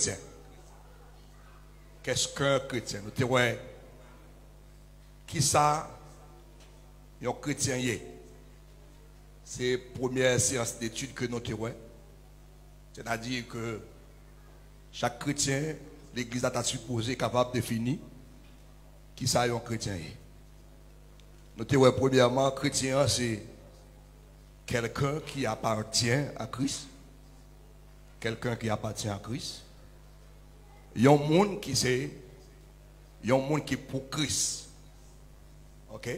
chrétien. Qu'est-ce qu'un chrétien? Nous te voyons qui ça, un chrétien y est. C'est la première séance d'études que nous te voyons. C'est-à-dire que chaque chrétien, l'Église a supposé capable de définir qui ça un chrétien est. Nous te voyons premièrement, chrétien c'est quelqu'un qui appartient à Christ. Quelqu'un qui appartient à Christ. Il y a un monde qui c'est, il y a un monde qui est pour Christ. Ok?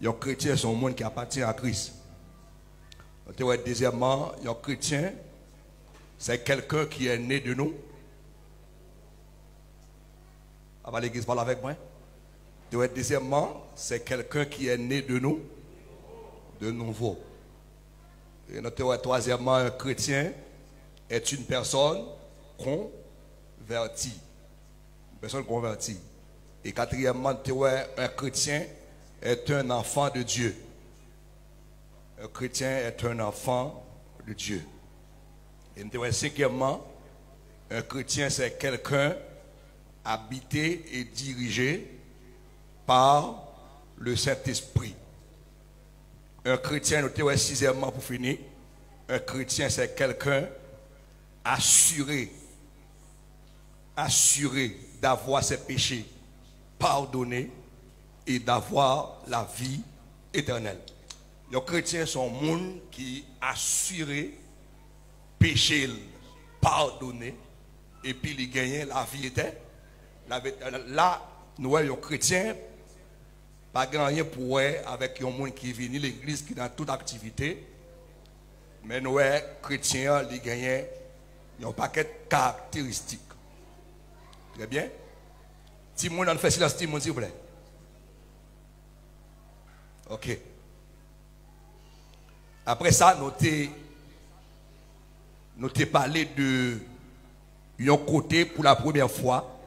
Il y a un chrétien, c'est un monde qui appartient à Christ. Deuxièmement, il y a un chrétien, c'est quelqu'un qui est né de nous. Avant l'église, parle avec moi. Deuxièmement, c'est quelqu'un qui est né de nous, de nouveau. Et troisièmement, un chrétien est une personne convertie. Une personne convertie. Et quatrièmement, un chrétien est un enfant de Dieu. Un chrétien est un enfant de Dieu. Et cinquièmement, un chrétien c'est quelqu'un habité et dirigé par le Saint-Esprit. Un chrétien, nous sixièmement pour finir, un chrétien c'est quelqu'un assuré d'avoir ses péchés pardonnés et d'avoir la vie éternelle. Les chrétiens sont monde qui assuré péché pardonné et puis ils gagnent la vie éternelle. Là, nous les chrétiens pas gagner pour avec un monde qui vient l'église qui dans toute activité. Mais nous les chrétiens ils gagnent un paquet de caractéristiques. Très bien. Si monde en fait silence, s'il vous plaît. OK. Après ça, nous t'ai parlé de un côté pour la première fois.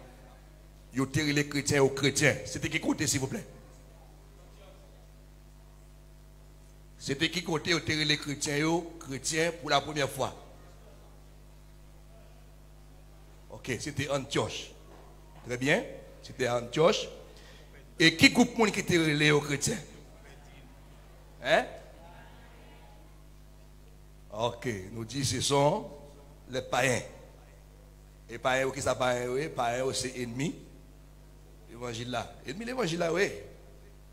Nous t'ai les chrétiens aux chrétiens. C'était qui côté, s'il vous plaît? C'était qui côté où t'ai les chrétiens aux chrétiens pour la première fois? Ok, c'était Antioche. Très bien. C'était Antioche. Et qui groupe monde qui t'ai les aux chrétiens? Hein? Ok, nous disons ce sont les païens. Et païens, qui ça païens? Oui, païens, c'est ennemi. L'évangile là. Ennemi l'évangile là, oui.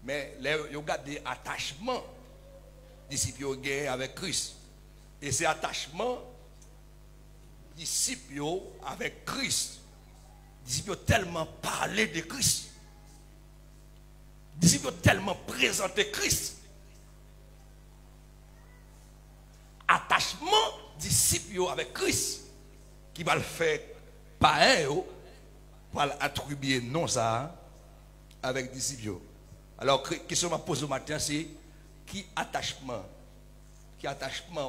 Mais ils regardent des attachements disciples avec Christ. Et ces attachements disciples avec Christ. Disciples tellement parlé de Christ. Disciples tellement présenté Christ. Attachement disciples avec Christ qui va le faire pareil pour attribuer non ça avec disciples. Alors question que je pose au matin c'est qui attachement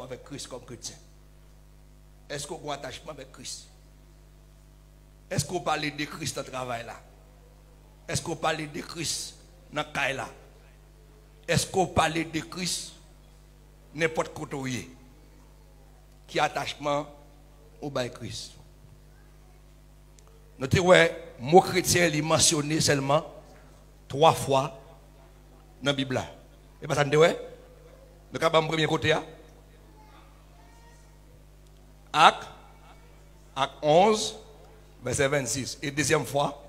avec Christ comme chrétien? Est-ce qu'on a un attachement avec Christ? Est-ce qu'on parle de Christ dans le travail là? Est-ce qu'on parle de Christ dans le caille là? Est-ce qu'on parle de Christ n'importe côté? Qui attachement au bail Christ. Notez ouais, mot chrétien il est mentionné seulement 3 fois dans la Bible. Et pas ça nous ouais. Le cas de premier côté Acte 11 verset 26 et deuxième fois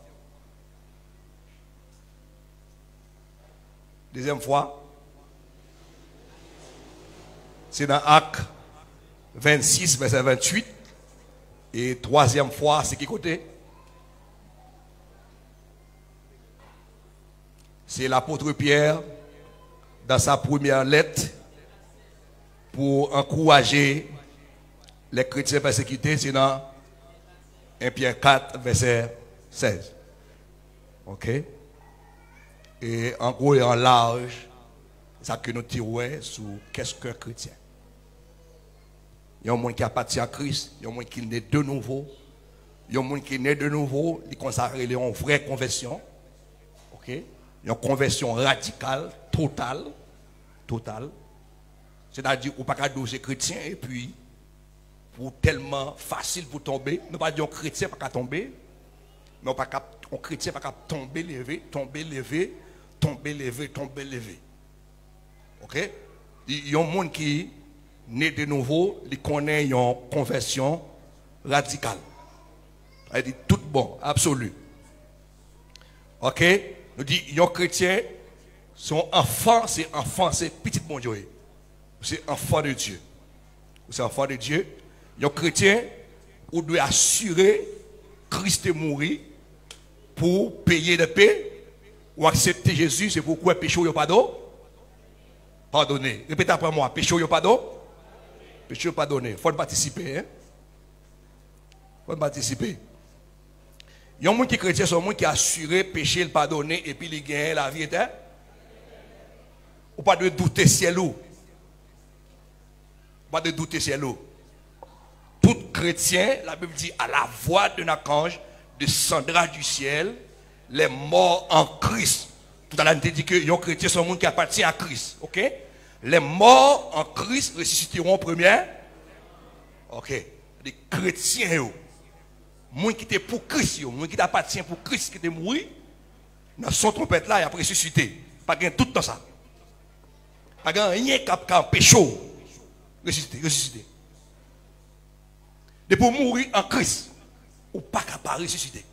c'est dans Acte 26, verset 28. Et troisième fois, c'est qui côté? C'est l'apôtre Pierre, dans sa première lettre, pour encourager les chrétiens persécutés, c'est dans 1 Pierre 4, verset 16. Ok? Et en gros et en large, c'est ça que nous tirons sur qu'est-ce qu'un chrétien. Il y a un monde qui appartient à Christ, il y a un monde qui est né de nouveau. Il y a un monde qui est né de nouveau, il consacre une vraie conversion. Ok? Une conversion radicale, totale. C'est-à-dire, ou pas qu'à 12 chrétiens et puis pour tellement facile pour tomber. Nous pas dire un chrétien pas qu'à tomber. Non pas un chrétien pas qu'à tomber, lever, tomber, lever, tomber, lever, tomber, lever. OK? Il y a un monde qui né de nouveau, il connaît une conversion radicale. Il dit tout bon, absolu. OK? Nous dit un chrétien, son enfant, c'est petit bon Dieu. C'est enfant de Dieu. C'est enfant de Dieu. Un chrétien, on doit assurer Christ est mort pour payer de paix ou accepter Jésus. C'est pourquoi péché ou pardon? Pardonner. Répétez après moi. Péché ou pardon? Péché ou pardonner. Il faut participer. Il faut participer. Il y a un monde qui est chrétien, c'est un monde qui a assuré péché, le pardonner et puis il gagne la vie éternelle. Ou pas de douter ciel ou. Pas de douter ciel ou. Tout chrétien, la Bible dit, à la voix d'un archange descendra du ciel les morts en Christ. Tout à l'heure, on dit que les chrétiens sont un monde qui appartient à Christ. Ok? Les morts en Christ ressusciteront première. Ok? Les chrétiens, moi qui était pour Christ, moi qui appartient pour Christ, qui était mort, dans son trompette là, il a ressuscité. Pas gain tout dans ça. Pas gain rien qui a pécho. Ressuscité. De pour mourir en Christ, ou pas capable de ressusciter.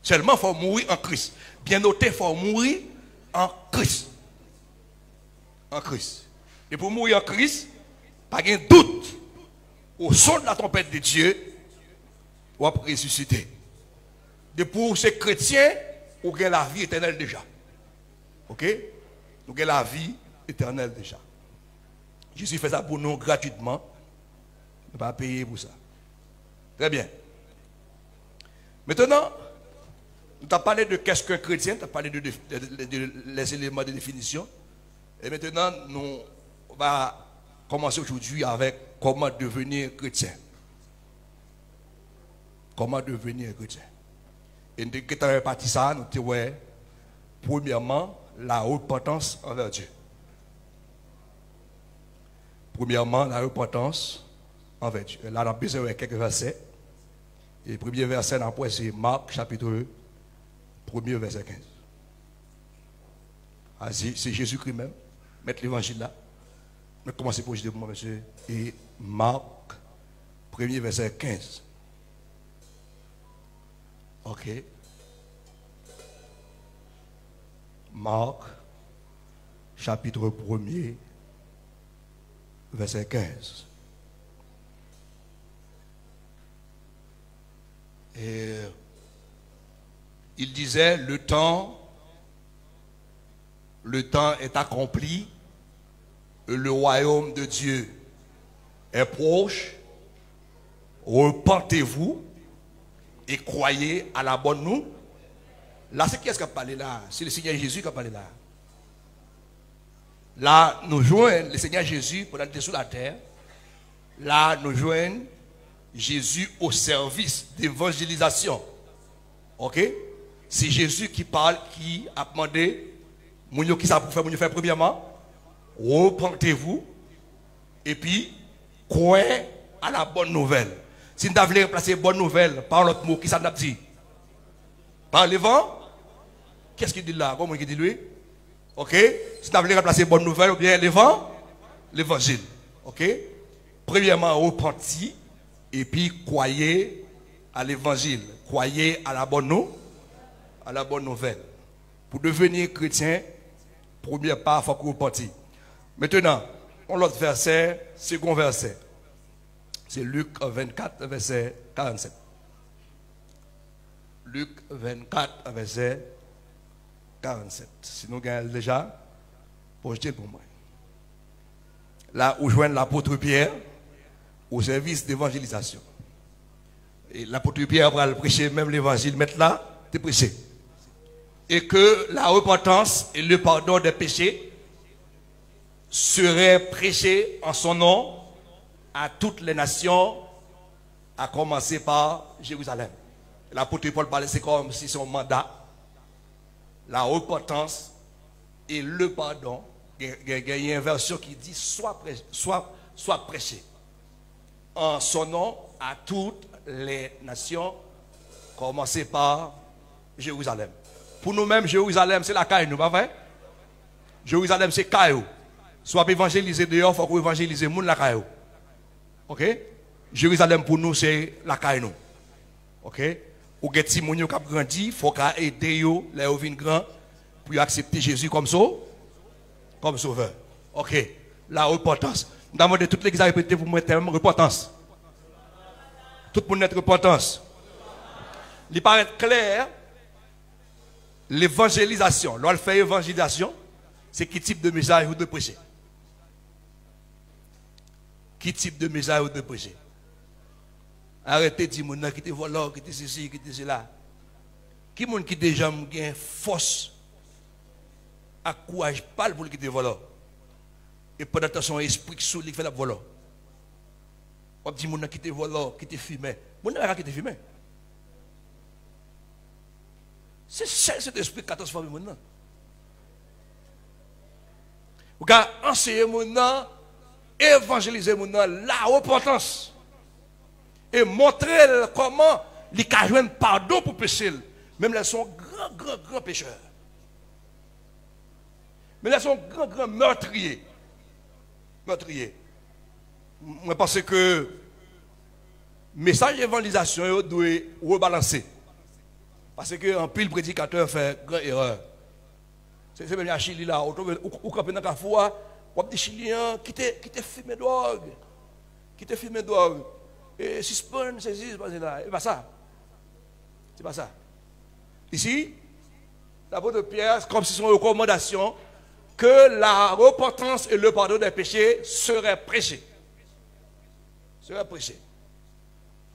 Seulement, il faut mourir en Christ. Bien noté, il faut mourir en Christ. En Christ. Et pour mourir en Christ, pas de doute. Au son de la trompette de Dieu, on va ressusciter. Et pour ces chrétiens, on gagne la vie éternelle déjà. Ok? On gagne la vie éternelle déjà. Jésus fait ça pour nous gratuitement. On ne va pas payer pour ça. Très bien. Maintenant, nous avons parlé de qu'est-ce qu'un chrétien, nous avons parlé de les éléments de définition. Et maintenant, nous allons commencer aujourd'hui avec comment devenir chrétien. Comment devenir chrétien. Et nous avons réparti ça, nous avons premièrement la repentance envers Dieu. Premièrement, la repentance envers Dieu. Là, on a besoin de quelques versets. Et le premier verset, c'est Marc, chapitre 1, premier verset 15. Ah, c'est Jésus-Christ même. Mettre l'évangile là. Mais commencez pour moi, monsieur. Et Marc, premier verset 15. Ok. Marc, chapitre 1er, verset 15. Et il disait, le temps est accompli, le royaume de Dieu est proche, repentez-vous et croyez à la bonne nouvelle. Là, c'est qui est-ce qui a parlé là? C'est le Seigneur Jésus qui a parlé là. Là, nous joignons le Seigneur Jésus pendant qu'il était sur la terre. Là, nous joignons Jésus au service d'évangélisation. Ok? C'est Jésus qui parle, qui a demandé, qui ça pour faire premièrement, repentez-vous et puis croyez à la bonne nouvelle. Si nous voulons remplacer bonne nouvelle par l'autre mot, qui ça n'a dit? Par l'évangile? Qu'est-ce qu'il dit là? Comment il dit lui? Ok? Si nous voulons remplacer bonne nouvelle ou bien l'évangile. Ok? Premièrement, repentir et puis croyez à l'évangile. Croyez à la bonne nouvelle. Pour devenir chrétien, premier pas, il faut qu'on repentir. Maintenant, on l'autre verset, second verset. C'est Luc 24, verset 47. Luc 24, verset 47. Si nous gagnons déjà, pour jeter pour moi. Là où joignent l'apôtre Pierre au service d'évangélisation. Et l'apôtre Pierre va le prêcher, même l'évangile, mettre là, te prêcher. Et que la repentance et le pardon des péchés seraient prêchés en son nom à toutes les nations, à commencer par Jérusalem. L'apôtre Paul parlait, c'est comme si son mandat, la repentance et le pardon, il y a une version qui dit soit prêché. en son nom à toutes les nations, commencez par Jérusalem. Pour nous-mêmes, Jérusalem, c'est la caille, nous, pas vrai? Jérusalem, c'est caillou. Soit évangéliser dehors, il faut qu'on évangélise les gens la caillou. Ok? Jérusalem, pour nous, c'est la caille, nous. Ok? Ou get si moun yo k'ap grandi, faut qu'a aider yo les ou vin grand pour accepter Jésus comme sauveur. OK. La repentance. Nous avons demandé toute l'église à répéter pour moi terme repentance. Tout le monde est repentance. Il paraît clair l'évangélisation. Lorsqu'on fait évangélisation, c'est quel type de message vous devez prêcher? Quel type de message vous devez prêcher? Arrêtez de dire que qui te voleur, qui te ceci, qui te cela. Qui monde qui déjà gagne force à courage parle pour qui te voleur. Et pendant que son esprit qui fait la voleur. On dit que qui te voleur, qui te fumé. Mon n'a qui te fumé. C'est cet esprit qui a transformé mon nom. Vous avez enseigné mon nom, évangéliser mon nom, la repentance. Et montrer comment les cas joindre pardon pour pécher. Même là, sont grands pécheurs. Mais là, sont grands meurtriers. Moi, pense que le message d'évangélisation doit rebalancer. Parce que un pile prédicateur fait une grande erreur. C'est même à Chili là, ou quand on a fois, on des Chiliens qui te fumé de drogue. Et suspend, c'est là. Et pas ça. C'est pas ça. Ici, l'apôtre Pierre, c'est comme si son recommandation que la repentance et le pardon des péchés seraient prêchés.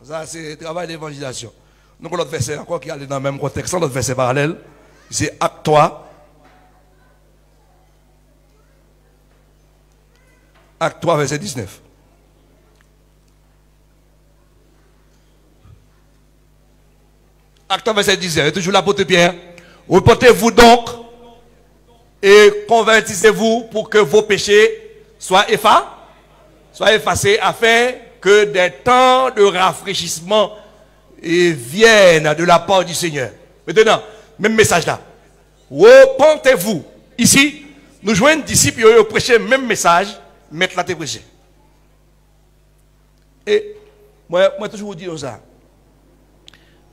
Ça, c'est le travail d'évangélisation. Donc, l'autre verset encore qui est dans le même contexte, l'autre verset parallèle, c'est Acte 3. Acte 3, verset 19. Acte 3, verset 19. Toujours l'apôtre Pierre. Repentez-vous donc et convertissez-vous pour que vos péchés soient effacés afin que des temps de rafraîchissement viennent de la part du Seigneur. Maintenant, même message là. Repentez-vous. Ici, nous joignons disciples qui ont prêché le même message, mettre là te prêcher. Et moi toujours dis ça.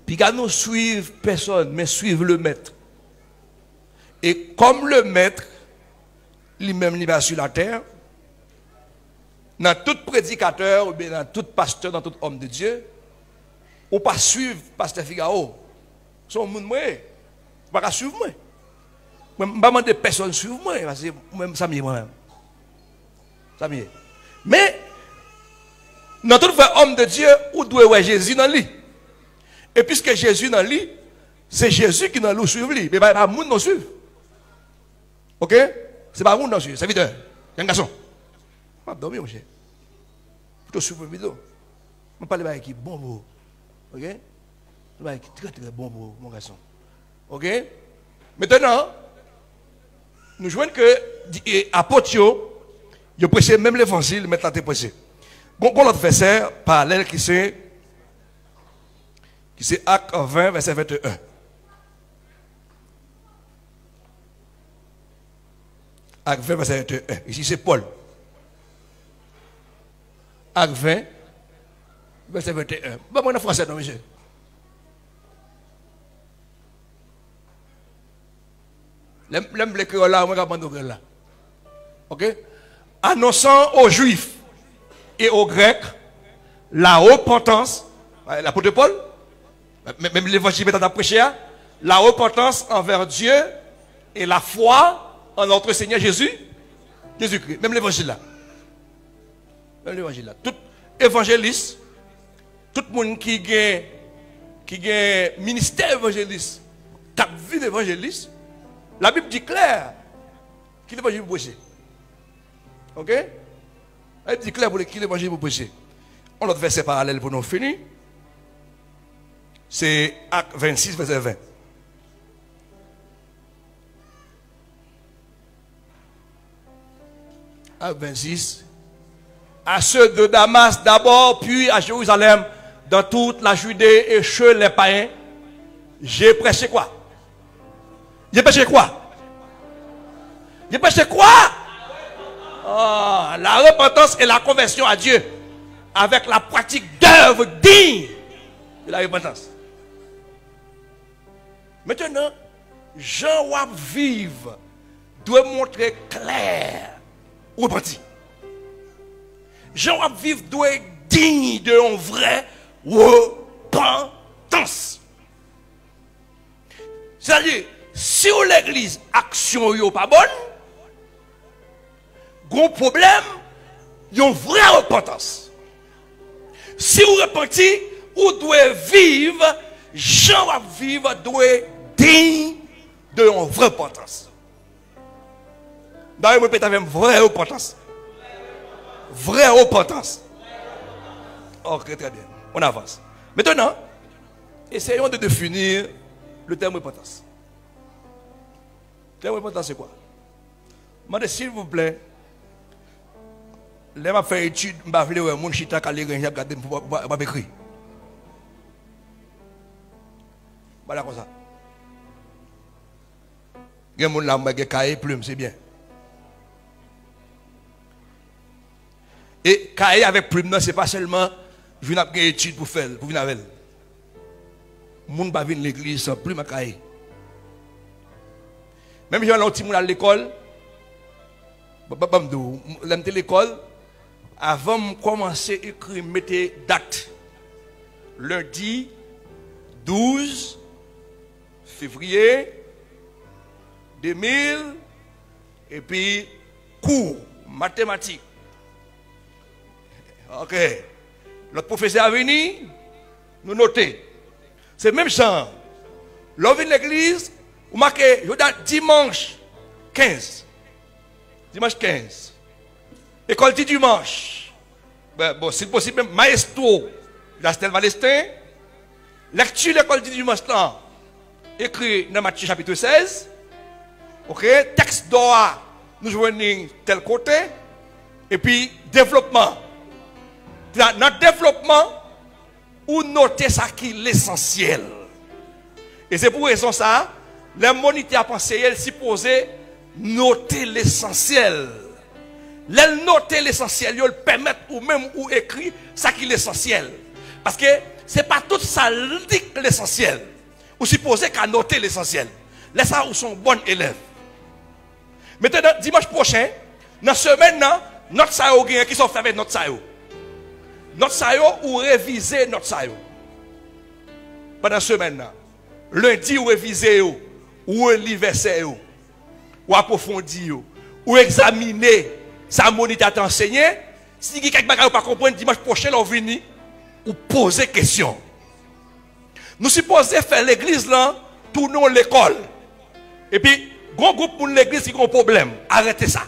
Puis quand nous suivons personne, mais suivre le maître. Et comme le maître, lui-même il va sur la terre, dans tout prédicateur, ou bien dans tout pasteur, dans tout homme de Dieu, ou pas suivre pasteur Figaro. Son monde moi, pas suivre moi. Je ne vais pas demander personne suivre moi, parce que moi-même ça m'y est moi-même. Ça m'y est. Mais dans tout vrai homme de Dieu, où doit voir Jésus dans lui. Et puisque Jésus dans lui, c'est Jésus qui dans lui suivre lui. Mais pas monde non suivre. OK? C'est pas monde non suivre, c'est vite. Un garçon. Je vais dormir, mon cher. Plutôt suivre une vidéo. Je vais parler avec qui bon pour. OK? Je vais parler très très bon pour mon garçon. OK? Maintenant, nous jouons que apôtres, ils prêchent même l'évangile, maintenant ils prêchent. Bon, l'autre verset parallèle qui c'est Acte 20, verset 21. Acte 20, verset 21. Ici, c'est Paul. Acte 20, verset 21. Bon, moi, en français, non, monsieur. L'aime les créoles là, moi, je vais là. OK? Annonçant aux Juifs et aux Grecs la repentance, l'apôtre Paul, même l'évangile est à prêcher, la repentance envers Dieu et la foi en notre Seigneur Jésus-Christ. Même l'évangile là. Même l'évangile là. Tout évangéliste, tout le monde qui a ministère évangéliste, qui a vie d'évangéliste, la Bible dit clair qu'il l'évangile vous prêcher. OK? La Bible dit clair pour qui l'évangile vous prêcher. On a l'autre verset parallèle pour nous finir. C'est Acte 26, verset 20. Acte 26, à ceux de Damas d'abord, puis à Jérusalem, dans toute la Judée et chez les païens, j'ai prêché quoi? J'ai prêché quoi? J'ai prêché quoi? Oh, la repentance et la conversion à Dieu, avec la pratique d'œuvres dignes de la repentance. Maintenant, Jean Wap vive doit montrer clair ou repenti. Jean Wap vive doit être digne de une vraie repentance. C'est-à-dire, si l'église action n'est pas bonne, gros problème, il y a une vraie repentance. Si vous repentez, vous devez vivre, Jean va vivre, doit être digne de une vraie repentance. D'ailleurs, je répète avec une vraie repentance. Vraie repentance. Ok, très bien. On avance. Maintenant, essayons de définir le terme repentance. Le terme repentance, c'est quoi? Demandez s'il vous plaît. Là, je fais étude, je vais faire mon chita, je vais regarder, je vais écrire. Voilà comme ça. Il y a des gens qui ont cahier plume, c'est bien. Et cahier avec plume, ce n'est pas seulement je viens faire une étude pour faire, pour venir avec elle. Les gens qui viennent à l'église sans plume à cahier. Même si on est à l'école, à l'école, avant de commencer à écrire, mettez date. Lundi 12 février 2000 et puis cours mathématiques. Ok. Notre professeur a venu, nous noter. C'est même ça. L'on vient de l'église, vous marquez dimanche 15. Dimanche 15. École du dimanche. Bon, c'est possible même maestro. L'Astel Valestin. Lecture l'école du dimanche là. Écrit dans Matthieu chapitre 16. Ok. Texte d'Oa. Nous joignons tel côté. Et puis développement. Dans notre développement, ou noter ça qui est l'essentiel. Et c'est pour raison ça, les moniteurs à penser, elles supposent noter l'essentiel. Les noter l'essentiel, ils permettent ou même ou écrit ça qui est l'essentiel. Parce que ce n'est pas tout ça dit l'essentiel. Vous supposez qu'à noter l'essentiel. Laissez ça où sont bons élèves. Maintenant, dimanche prochain, dans la semaine, notre sayo qui sont fait avec notre sayo. Notre sayo ou réviser notre sayo. Pendant la semaine, lundi ou réviser ou lire verset ou approfondir ou examiner sa moniteur t'enseigner. Si quelqu'un ne pas comprendre dimanche prochain, on vient ou poser question. Nous supposons faire l'église là, tourner l'école. Et puis, grand groupe pour l'église qui a un problème. Arrêtez ça.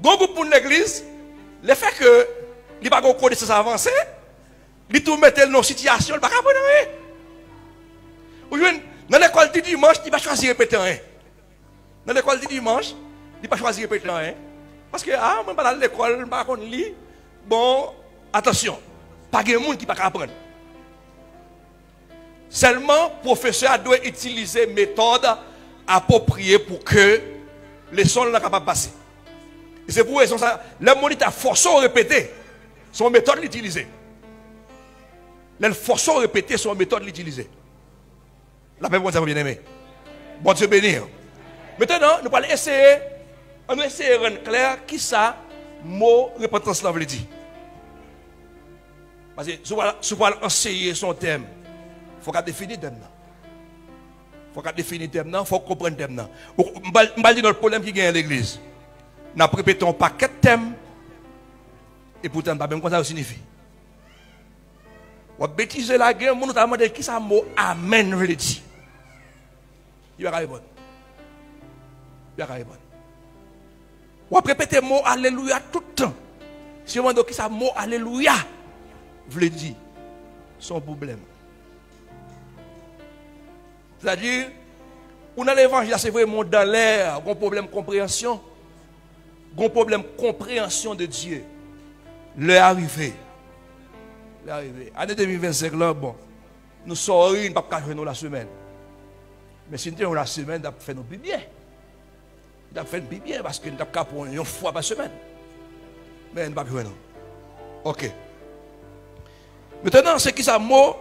Grand groupe pour l'église, le fait que il n'y a pas de connaissance avancée, il tout mettre dans une situation, il n'y a pas de rien. Dans l'école du dimanche, il va choisir répéter rien. Dans l'école du dimanche, il va choisir répéter rien. Parce que, moi, je ne vais pas à l'école, je ne vais pas lire. Bon, attention, pas de monde qui ne peut pas apprendre. Seulement, le professeur doit utiliser une méthode appropriée pour que les sons ne soient pas passés. Et c'est pour ça que le moniteur force à répéter son méthode l'utiliser. Le force à répéter son méthode l'utiliser. La paix, bon Dieu bien aimé. Bon Dieu bénir. Maintenant, nous allons essayer, de rendre clair qui ça, mot repentance là veut dire. Parce que si vous allez enseigner son thème, il faut qu'on définisse le thème. Il faut qu'on définisse le thème, il faut comprendre le thème. Je vais dire notre problème qui gagne à l'église. Nous répétons un paquet de thèmes et pourtant, pas même quoi ça signifie. On bêtiser la guerre, on nous a demandé qui ça mot amen veut dire. Il va répondre. Il va répondre. On répéter le mot alléluia tout le temps. Si on demande qui ça mot alléluia veut dire, son problème. C'est-à-dire, on a l'évangile, c'est vraiment dans l'air, un problème de compréhension. Un problème de compréhension de Dieu. l'heure arrivée. Année 2025, là, bon, nous sortons, nous ne pouvons pas faire la semaine. Mais si nous avons la semaine, nous fait nos bien. Nous avons fait bien parce que nous avons pour une fois par semaine. Mais nous ne pouvons pas faire. Ok. Maintenant, c'est qui ça mot?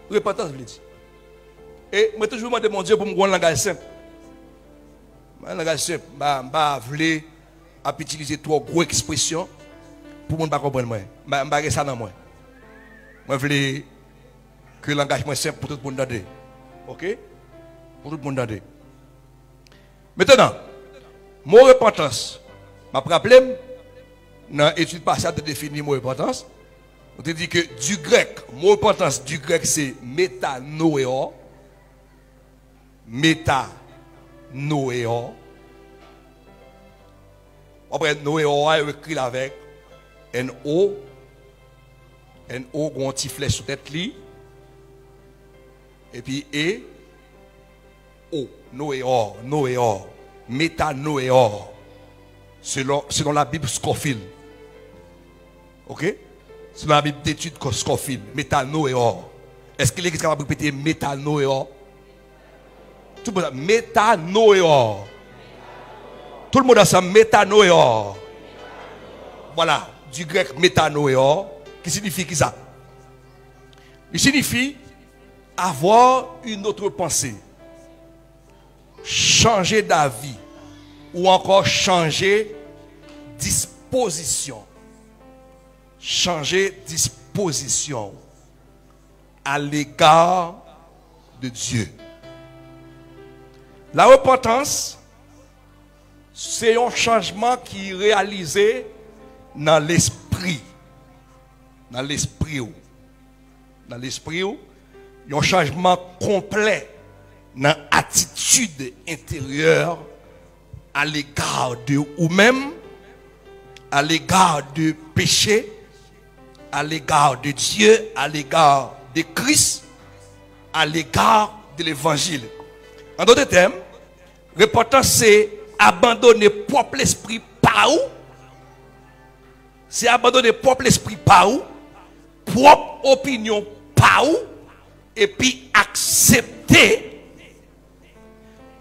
Repentance, je dis. Et moi, toujours demandé mon Dieu pour me voir un langage simple. Un langage simple. Je voulais utiliser trois grosses expressions pour ne pas comprendre moi. Je ne vais ça dans moi. Je voulais que le langage soit simple pour tout le monde d'entendre. Ok? Pour tout le monde d'entendre. Maintenant, mot repentance. Je me rappelle, dans l'étude passée, de définir mot repentance. On te dit que du grec, mot repentance du grec c'est métanoéo. Métanoéo. Après, noéo est écrit avec N-O. N-O, on petit flèche sur tête li. Et puis E-O. Noéo. Noéo. Métanoéo. Selon la Bible Scofield. Ok? Selon la Bible d'étude Scofield. Métanoéo. Est-ce que l'Église est capable de répéter métanoéo? Tout le monde a métanoéo. Tout le monde a ça métanoéo. Voilà, du grec métanoéo, qui signifie qui ça? Il signifie avoir une autre pensée, changer d'avis ou encore changer disposition. Changer disposition à l'égard de Dieu. La repentance, c'est un changement qui est réalisé dans l'esprit. Dans l'esprit. Dans l'esprit, il y a un changement complet dans l'attitude intérieure à l'égard de vous-même, à l'égard du péché, à l'égard de Dieu, à l'égard de Christ, à l'égard de l'évangile. En d'autres termes, repentance, c'est abandonner propre esprit par où? C'est abandonner propre esprit par où? Propre opinion par où? Et puis accepter,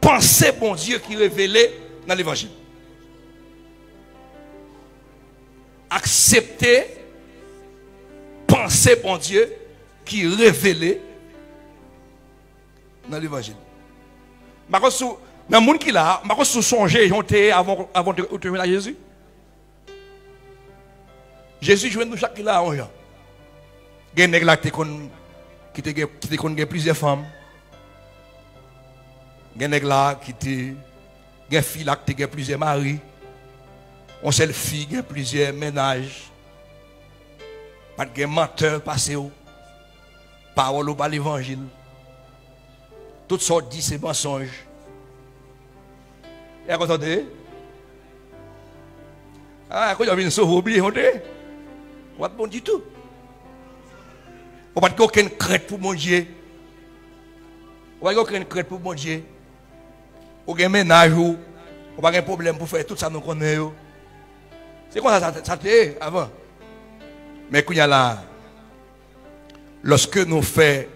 penser bon Dieu qui est révélé dans l'évangile. Accepter, penser bon Dieu qui est révélé dans l'évangile. Dans le monde qui l'a, je suis songé avant de venir à Jésus. Jésus joue nous chaque là. Il y a un nègre qui a plusieurs femmes. Il y a un nègre qui a une fille qui a plusieurs maris. On seule fille qui a plusieurs ménages. Pas de menteur passé. Parole au l'évangile. Toutes sortes de ces mensonges. Et vous entendez? Ah, quand il y a une sauve, oubliez, vous entendez? Pas bon du tout. Vous n'avez aucune crainte pour mon Dieu. Vous n'avez aucune crainte pour mon Dieu. Vous avez un ménage, vous n'avez pas de problème pour faire tout ça, nous connaissons. C'est quoi ça était avant? Mais quand il y a là, lorsque nous faisons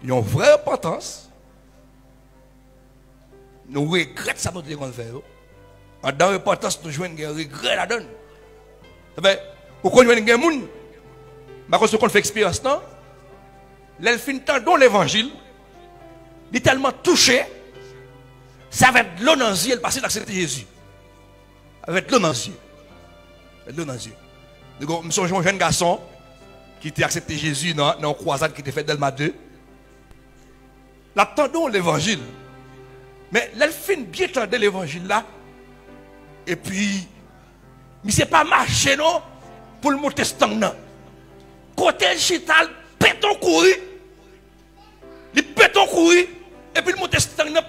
une vraie repentance, nous regrettons ça, nous devons faire. Dans la repentance, nous jouons un regret là-dedans. Pourquoi nous jouons un monde? Parce qu'on fait expérience, non? L'elfine dans l'évangile, il est tellement touché, ça va être l'eau dans les yeux, parce qu'il a accepté Jésus. Avec l'eau dans les yeux. Avec l'eau dans les yeux. Nous sommes un jeune garçon qui a accepté Jésus dans une croisade qui était faite d'Elma 2. L'attendons l'évangile. Mais l'elfine bien tendait l'évangile là. Et puis, mais ce n'est pas marché non pour le monter stagnant. Côté le chital, péton courir. Il péton courir. Et puis le monter stagnant,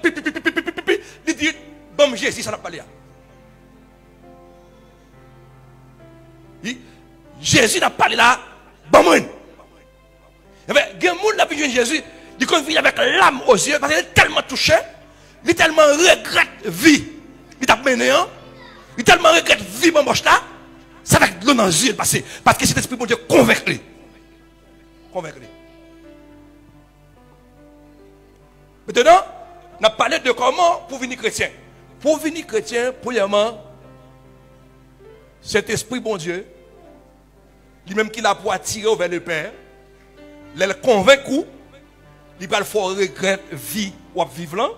il dit, bon Jésus, ça n'a pas l'air. Jésus n'a pas parlé là, bon moi. Il y a des gens qui ont vu Jésus, il vit avec l'âme aux yeux, parce qu'il est tellement touché, il est tellement regrette vie. Il t'a mené, il tellement regrette vie, mon moche là. Ça va être l'eau dans les yeux parce que cet esprit, bon Dieu, convainc-les. Convainc-les. Maintenant, on a parlé de comment pour venir chrétien. Pour venir chrétien, premièrement, cet esprit, bon Dieu, lui-même qui l'a pour attirer vers le Père, il le convainc, il va le faire regretter vie ou vivre là,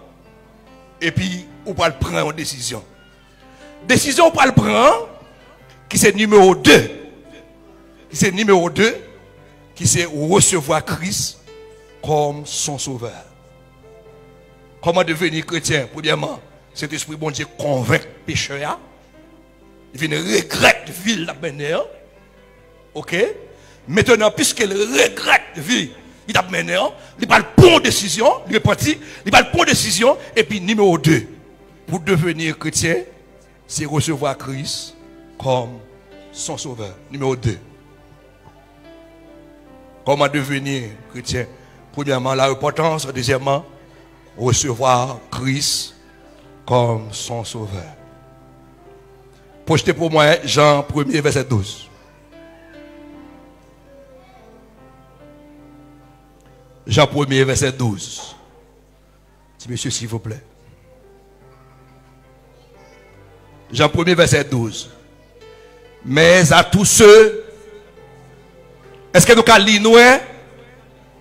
et puis on va le prendre en décision. Décision, on va le prendre, qui c'est numéro 2. Qui c'est numéro 2, qui c'est recevoir Christ comme son sauveur. Comment devenir chrétien? Premièrement, cet esprit bon Dieu convainc le pécheur. Il vient regretter vie la manière. Ok? Maintenant, puisqu'il regrette vie, il a mené, il va le prendre décision, il est parti, il va le prendre décision. Et puis, numéro 2, pour devenir chrétien, c'est recevoir Christ comme son sauveur. Numéro 2. Comment devenir chrétien? Premièrement, la repentance. Deuxièmement, recevoir Christ comme son sauveur. Projetez pour moi Jean 1er, verset 12. Jean 1er, verset 12. Petit monsieur, s'il vous plaît. Jean 1er, verset 12. Mais à tous ceux, est-ce que nous allons lire nous?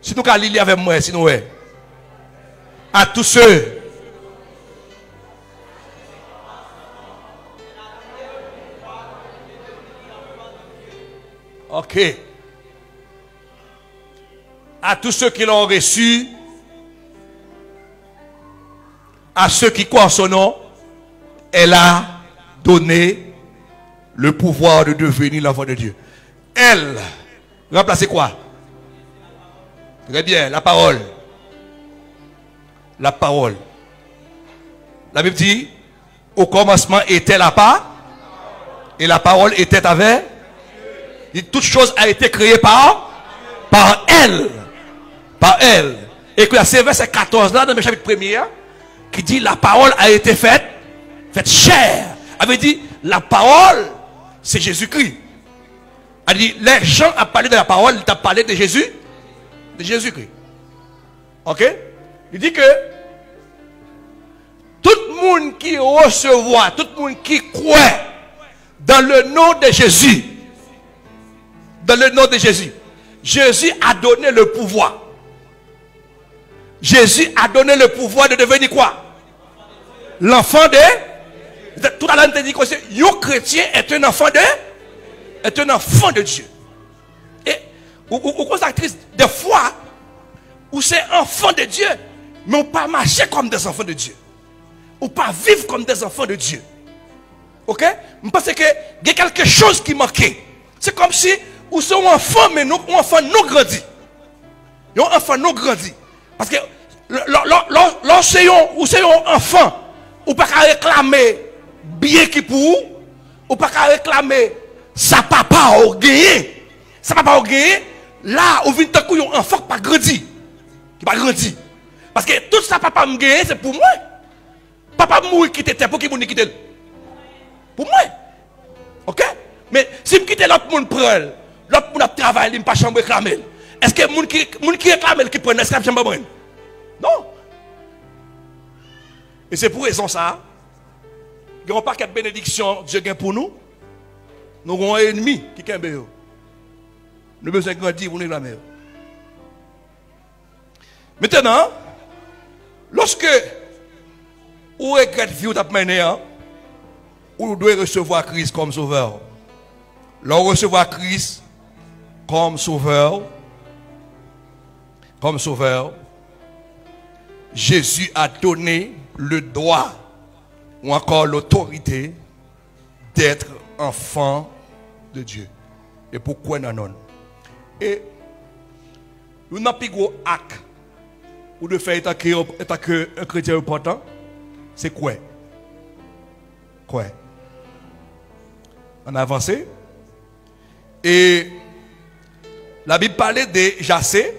Si nous allons lire avec moi, si nous à tous ceux. Ok. À tous ceux qui l'ont reçu, à ceux qui croient en son nom, elle a donné le pouvoir de devenir l'enfant de Dieu. Elle, remplacez quoi? Très bien, la parole. La parole. La Bible dit, au commencement était la parole, et la parole était avec. Et toute chose a été créée par elle. Par elle. Et que c'est verset 14 là, dans le chapitre 1er, qui dit, la parole a été faite chair. Avait dit, la parole, c'est Jésus-Christ. A dit, les gens ont parlé de la parole, ils ont parlé de Jésus, de Jésus-Christ. Ok? Il dit que tout le monde qui recevra, tout le monde qui croit dans le nom de Jésus, dans le nom de Jésus, Jésus a donné le pouvoir. Jésus a donné le pouvoir de devenir quoi? L'enfant de... Tout à l'heure, on dit que le chrétien est un enfant de Dieu. Et vous constatez des fois où c'est enfant de Dieu, mais on ne peut pas marcher comme des enfants de Dieu. On ne peut pas vivre comme des enfants de Dieu. Ok? Je pense qu'il y a quelque chose qui manquait. C'est comme si ou c'est un enfant, mais nous, un enfant non grandi. Un enfant non grandi. Parce que lorsque c'est un enfant, on ne peut pas réclamer bien qui pour, on ne peut pas réclamer sa papa au gagné. Sa papa au gagné, là, on vient de un enfant qui pas grandi. Qui pas grandi. Parce que tout ça, papa me gagne, c'est pour moi. Papa mourir quitter terre pour qui me quitte. Pour moi. Ok? Mais si je quitte l'autre monde prend, l'autre monde travaille, il ne pas chambre réclamer. Est-ce que les gens qui réclament, qui prennent, est-ce que chambre prend? Non. Et c'est pour raison ça. Il n'y a pas qu'une bénédiction Dieu gagne pour nous. Nous avons un ennemi qui gagne. Nous avons besoin de grandir pour nous réclamer. Maintenant, lorsque vous regrettez vie, vous avez vous devez recevoir Christ comme sauveur. Lorsque recevoir Christ comme sauveur, Jésus a donné le droit ou encore l'autorité d'être enfant de Dieu. Et pourquoi non? Et nous n'avons pas gros acte ou de faire état que un chrétien important, c'est quoi? Quoi? On a avancé. Et la Bible parlait de Jassé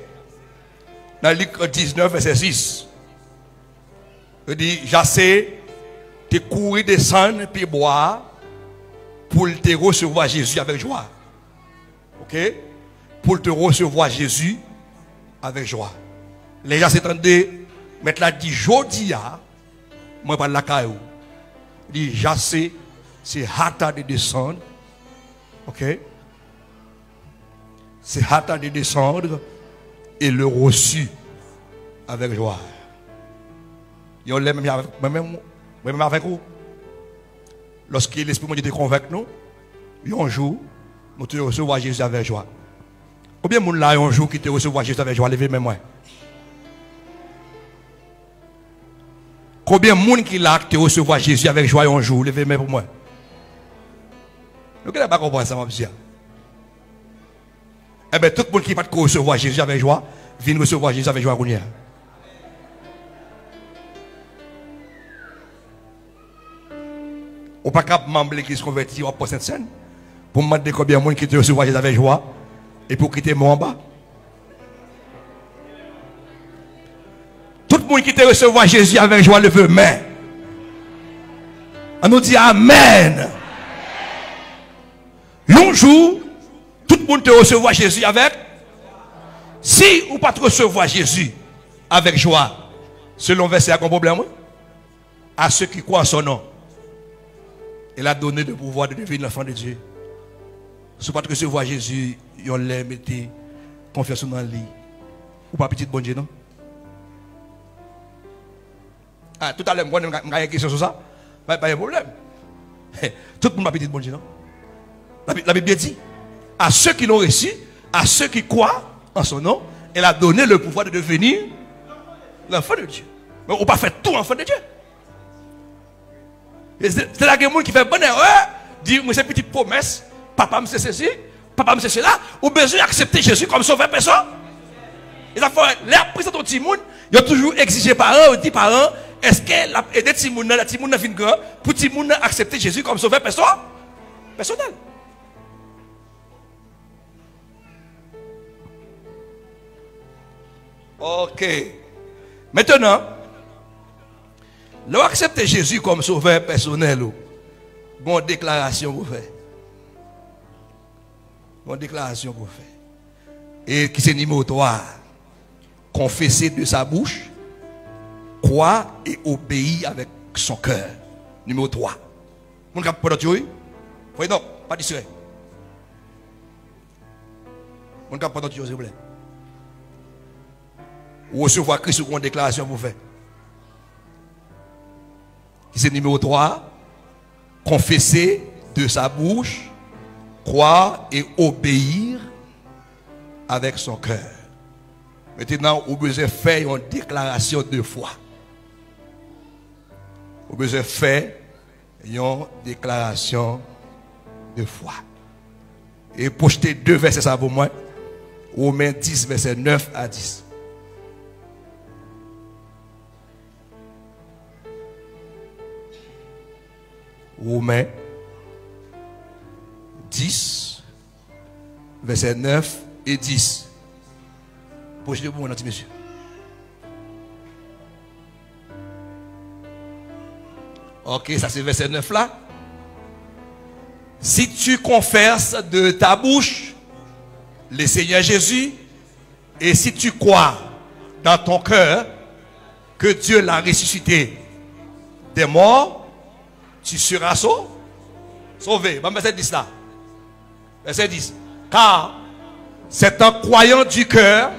dans Luc 19, verset 6. Il dit, Jassé, tu couru descendre puis boire. pour te recevoir Jésus avec joie. Ok? Pour te recevoir Jésus avec joie. Les gens s'étendaient, mettre la dit Jodia, moi pas la caillou. Dit Jassé, c'est hâte de descendre. Ok? C'est hâte de descendre et le reçu avec joie. Et on l'aime même avec vous. Lorsque l'Esprit de Dieu te convainc nous, un jour, nous te recevons Jésus avec joie. Combien de monde là un jour qui te recevoir Jésus avec joie? Levez même moi. Combien de monde qui là te recevoir Jésus avec joie un jour? Levez même pour moi. Vous ne pouvez pas comprendre ça, monsieur. Eh bien, tout le monde qui ne peut pas recevoir Jésus avec joie, vient recevoir Jésus avec joie. On ne peut pas membre de l'église convertie au poste Sainte-Seine pour me demander combien de monde qui te recevoir Jésus avec joie et pour quitter moi en bas. Tout le monde qui te recevoir Jésus avec joie le veut, mais on nous dit Amen. Un jour, tout le monde te recevoir Jésus avec. Si ou pas te recevoir Jésus avec joie, selon verset, il y a un problème. À ceux qui croient en son nom, il a donné le pouvoir de devenir l'enfant de Dieu. Si pas te recevoir Jésus, ils ont l'air mettre confiance dans lui. Ou pas petit bon Dieu, non? Ah, tout à l'heure, moi, j'ai une question sur ça. Pas de problème. Tout le monde n'a pas petit bon Dieu, non? La Bible dit, à ceux qui l'ont reçu, à ceux qui croient en son nom, elle a donné le pouvoir de devenir l'enfant de Dieu. Mais on ne peut pas faire tout enfant de Dieu. C'est là que les gens qui fait bonne erreur, dit, moi c'est une petite promesse, papa me c'est ceci, papa me c'est cela, ou besoin d'accepter Jésus comme sauveur personne. Et ça fait, les après ton petit monde, ils ont toujours exigé parents, ils dit parents, est-ce qu'elle a aidé petit monde, la petit monde a fait grand, pour petit monde accepter Jésus comme sauveur personne? Personnel. Ok. Maintenant, l'on accepte Jésus comme sauveur personnel. Bonne déclaration vous faites. Bonne déclaration vous faites. Et qui c'est numéro 3? Confesser de sa bouche, croire et obéir avec son cœur. Numéro 3. Mon cap pour Dieu. Oui, non, pas distrait. Mon cap pour Dieu, s'il vous plaît. Ou recevoir Christ ou une déclaration vous faites. C'est numéro 3. Confesser de sa bouche, croire et obéir avec son cœur. Maintenant, vous besoin de faire une déclaration de foi. Vous besoin de faire une déclaration de foi. Et projeter 2 versets ça pour moi. Romains 10, verset 9 à 10. Romains 10, verset 9 et 10. Projetez pour moi, monsieur. Ok, ça c'est verset 9 là. Si tu confesses de ta bouche le Seigneur Jésus, et si tu crois dans ton cœur que Dieu l'a ressuscité des morts, tu seras sauvé. Bon, verset 10 là. Verset 10. Car c'est en croyant du cœur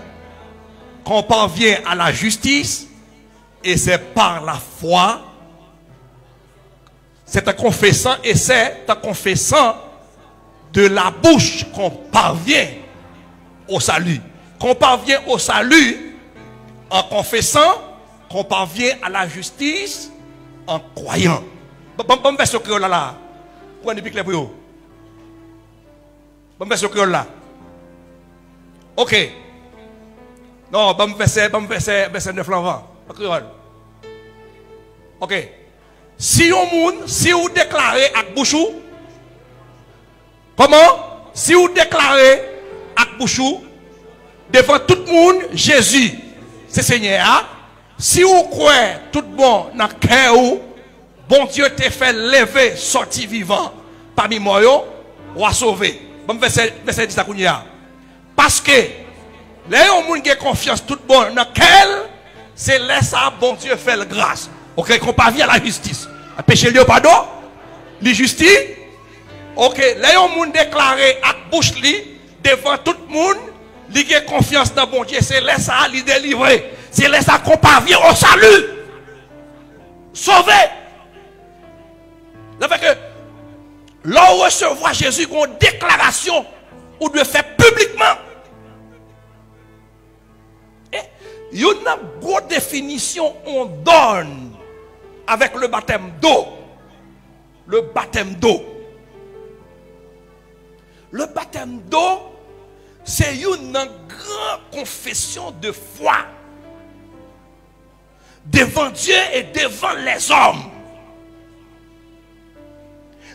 qu'on parvient à la justice, et c'est par la foi. C'est en confessant, et c'est en confessant de la bouche qu'on parvient au salut. Qu'on parvient au salut en confessant, qu'on parvient à la justice en croyant. Bon version créole là. Prenez pique les pour vous. Bon version créole là. Ok. Non, bon verset 9 là avant. Créole. Ok. Si vous déclarez avec bouchou, comment? Si vous déclarez avec bouchou, devant tout le monde, Jésus, c'est Seigneur. Si vous croyez tout bon dans le cœur, bon Dieu t'a fait lever, sortir vivant parmi moi, ou à sauver. Bon, verset 10 à Kounia. Parce que, les gens qui ont confiance tout bon dans quel, c'est laisser bon Dieu faire la grâce. Ok, qu'on pas vient à la justice. À péché le pardon, la justice. Ok, les gens qui ont déclaré à bouche devant tout le monde, qui ont confiance dans bon Dieu, c'est laisser lui délivrer. C'est laisser qu'on parvient au salut. Sauver. Ça fait que, là où recevoir Jésus, une déclaration, ou de faire publiquement. Il y a une grosse définition on donne avec le baptême d'eau. Le baptême d'eau. Le baptême d'eau, c'est une grande confession de foi devant Dieu et devant les hommes.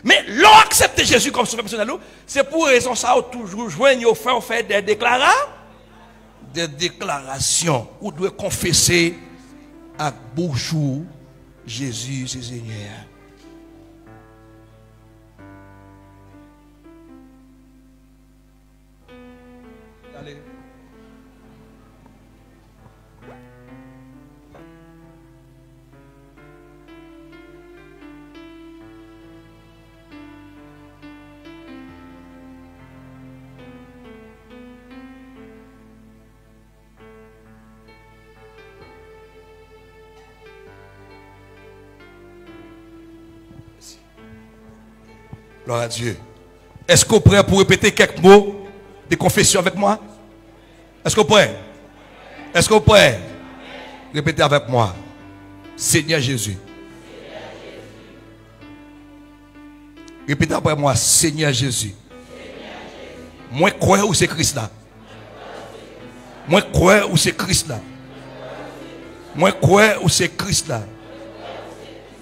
Mais l'on accepte Jésus comme sauveur personnel, c'est pour raison ça, toujours joindre au faire des déclarations. Des déclarations où doit confesser à bouche Jésus, c'est Seigneur. Allez. Gloire à Dieu. Est-ce que vous êtes prêt pour répéter quelques mots de confession avec moi? Est-ce que vous êtes prêt? Est-ce que vous êtes prêt? Répétez avec moi. Seigneur Jésus. Répétez après moi. Seigneur Jésus. Moi crois où c'est Christ là. Moi crois où c'est Christ là. Moi crois où c'est Christ là.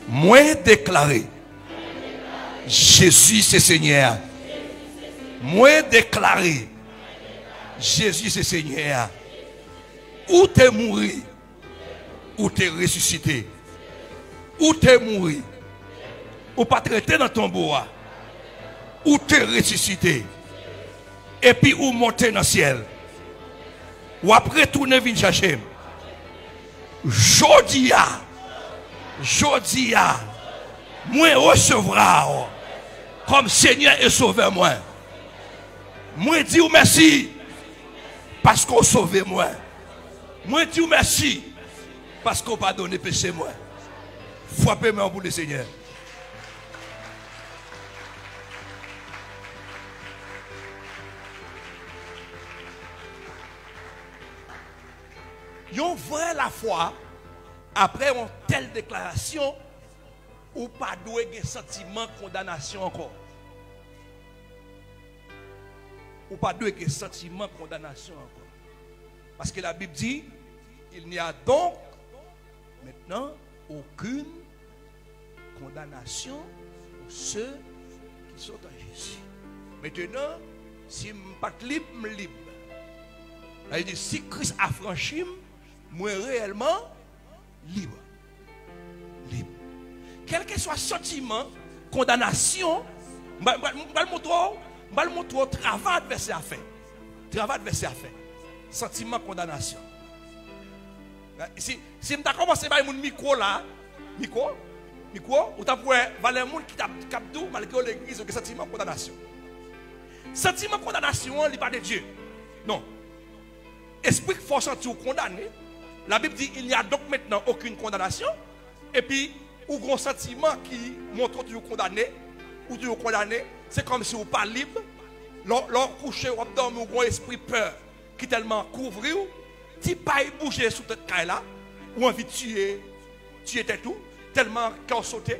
Moi déclaré. Jésus c'est Seigneur. Moi déclaré. Jésus c'est Seigneur. Où t'es mouru, ou t'es ressuscité, ou t'es mouru, ou pas traité dans ton bois, ou t'es ressuscité, et puis ou monter dans le ciel, ou après tourner venir chercher. Jodia, moi recevra comme Seigneur et Sauveur moi. Moi dis merci parce qu'on sauvé moi. Moi dis merci parce qu'on pardonne péché moi. Frappez-moi pour le Seigneur. Yon vrai la foi après une telle déclaration ou pas doué un sentiment de condamnation encore. Ou pas doué un sentiment de condamnation encore. Parce que la Bible dit, il n'y a donc maintenant aucune condamnation pour ceux qui sont en Jésus. Maintenant, si je ne suis pas libre, je suis libre. Il dit, si Christ a franchi, moi réellement libre. Libre. Quel que soit le sentiment, condamnation, je vais le montrer au travail adversaire à faire. Travail adversaire à faire. Sentiment, condamnation. Si je commence par mon micro là, micro, ou tu as valer un monde qui t'a capté malgré l'église, le sentiment, condamnation. Sentiment, condamnation, il n'est pas de Dieu. Non. Esprit force tout condamné. La Bible dit il n'y a donc maintenant aucune condamnation. Et puis, ou gros sentiment qui montre que tu es condamné, ou tu es condamné, c'est comme si vous n'êtes pas libre. L'on couche ou dormir, ou un esprit peur qui tellement couvre, tu pas bouger sous cette caille là, ou envie de tuer tout, tellement qu'on sauté,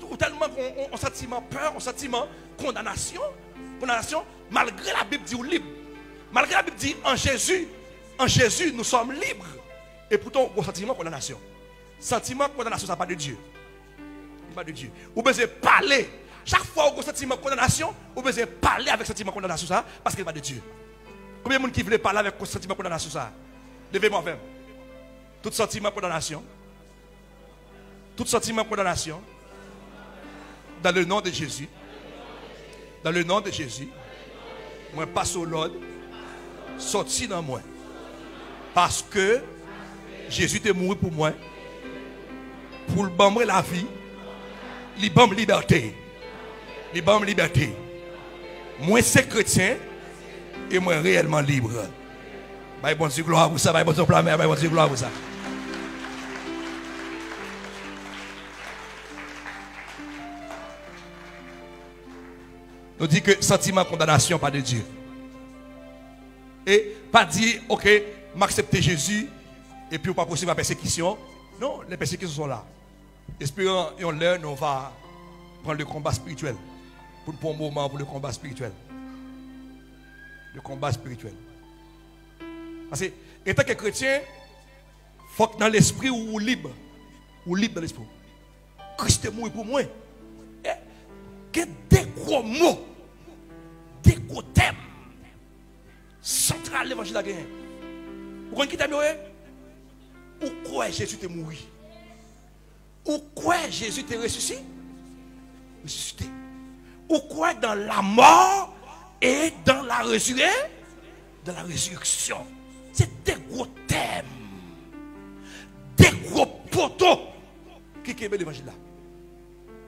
ou tellement qu'on sentiment peur, un sentiment condamnation, malgré la Bible dit ou libre. Malgré la Bible dit en Jésus, nous sommes libres. Et pourtant, au sentiment condamnation. Sentiment condamnation, ça n'est pas de Dieu. Pas de Dieu. Vous devez parler. Chaque fois que vous sentiment condamnation, vous devez parler avec sentiment condamnation ça, parce qu'il n'est pas de Dieu. Combien de gens qui veulent parler avec sentiment condamnation ça? Levez-moi même. Tout sentiment condamnation. Tout sentiment condamnation. Dans le nom de Jésus. Dans le nom de Jésus, moi passe au l'ordre, sorti dans moi. Parce que Jésus est mort pour moi, pour le bon la vie, il bon liberté. Il bon liberté. Moi c'est chrétien et moi réellement libre. Bye bon Dieu gloire pour ça, bye bon Dieu gloire pour ça. Nous dit que sentiment de condamnation pas de Dieu. Et pas dire, ok, m'accepter Jésus et puis on pas possible la persécution. Non, les persécutions sont là. Espérons et on learn, on va prendre le combat spirituel. Pour un moment, pour le combat spirituel. Le combat spirituel. Parce que, étant que chrétien, il faut que dans l'esprit ou libre. Ou libre dans l'esprit. Christ est mort pour moi. Que des gros mots, des gros thèmes central l'évangile a gagné. Vous comprenez qui t'a mis? Ou quoi Jésus t'est mort? Ou quoi Jésus t'est ressuscité? Ressuscité. Ou quoi dans la mort et dans la résurrection? Dans la résurrection. C'est des gros thèmes. Des gros poteaux. Qui est l'évangile là?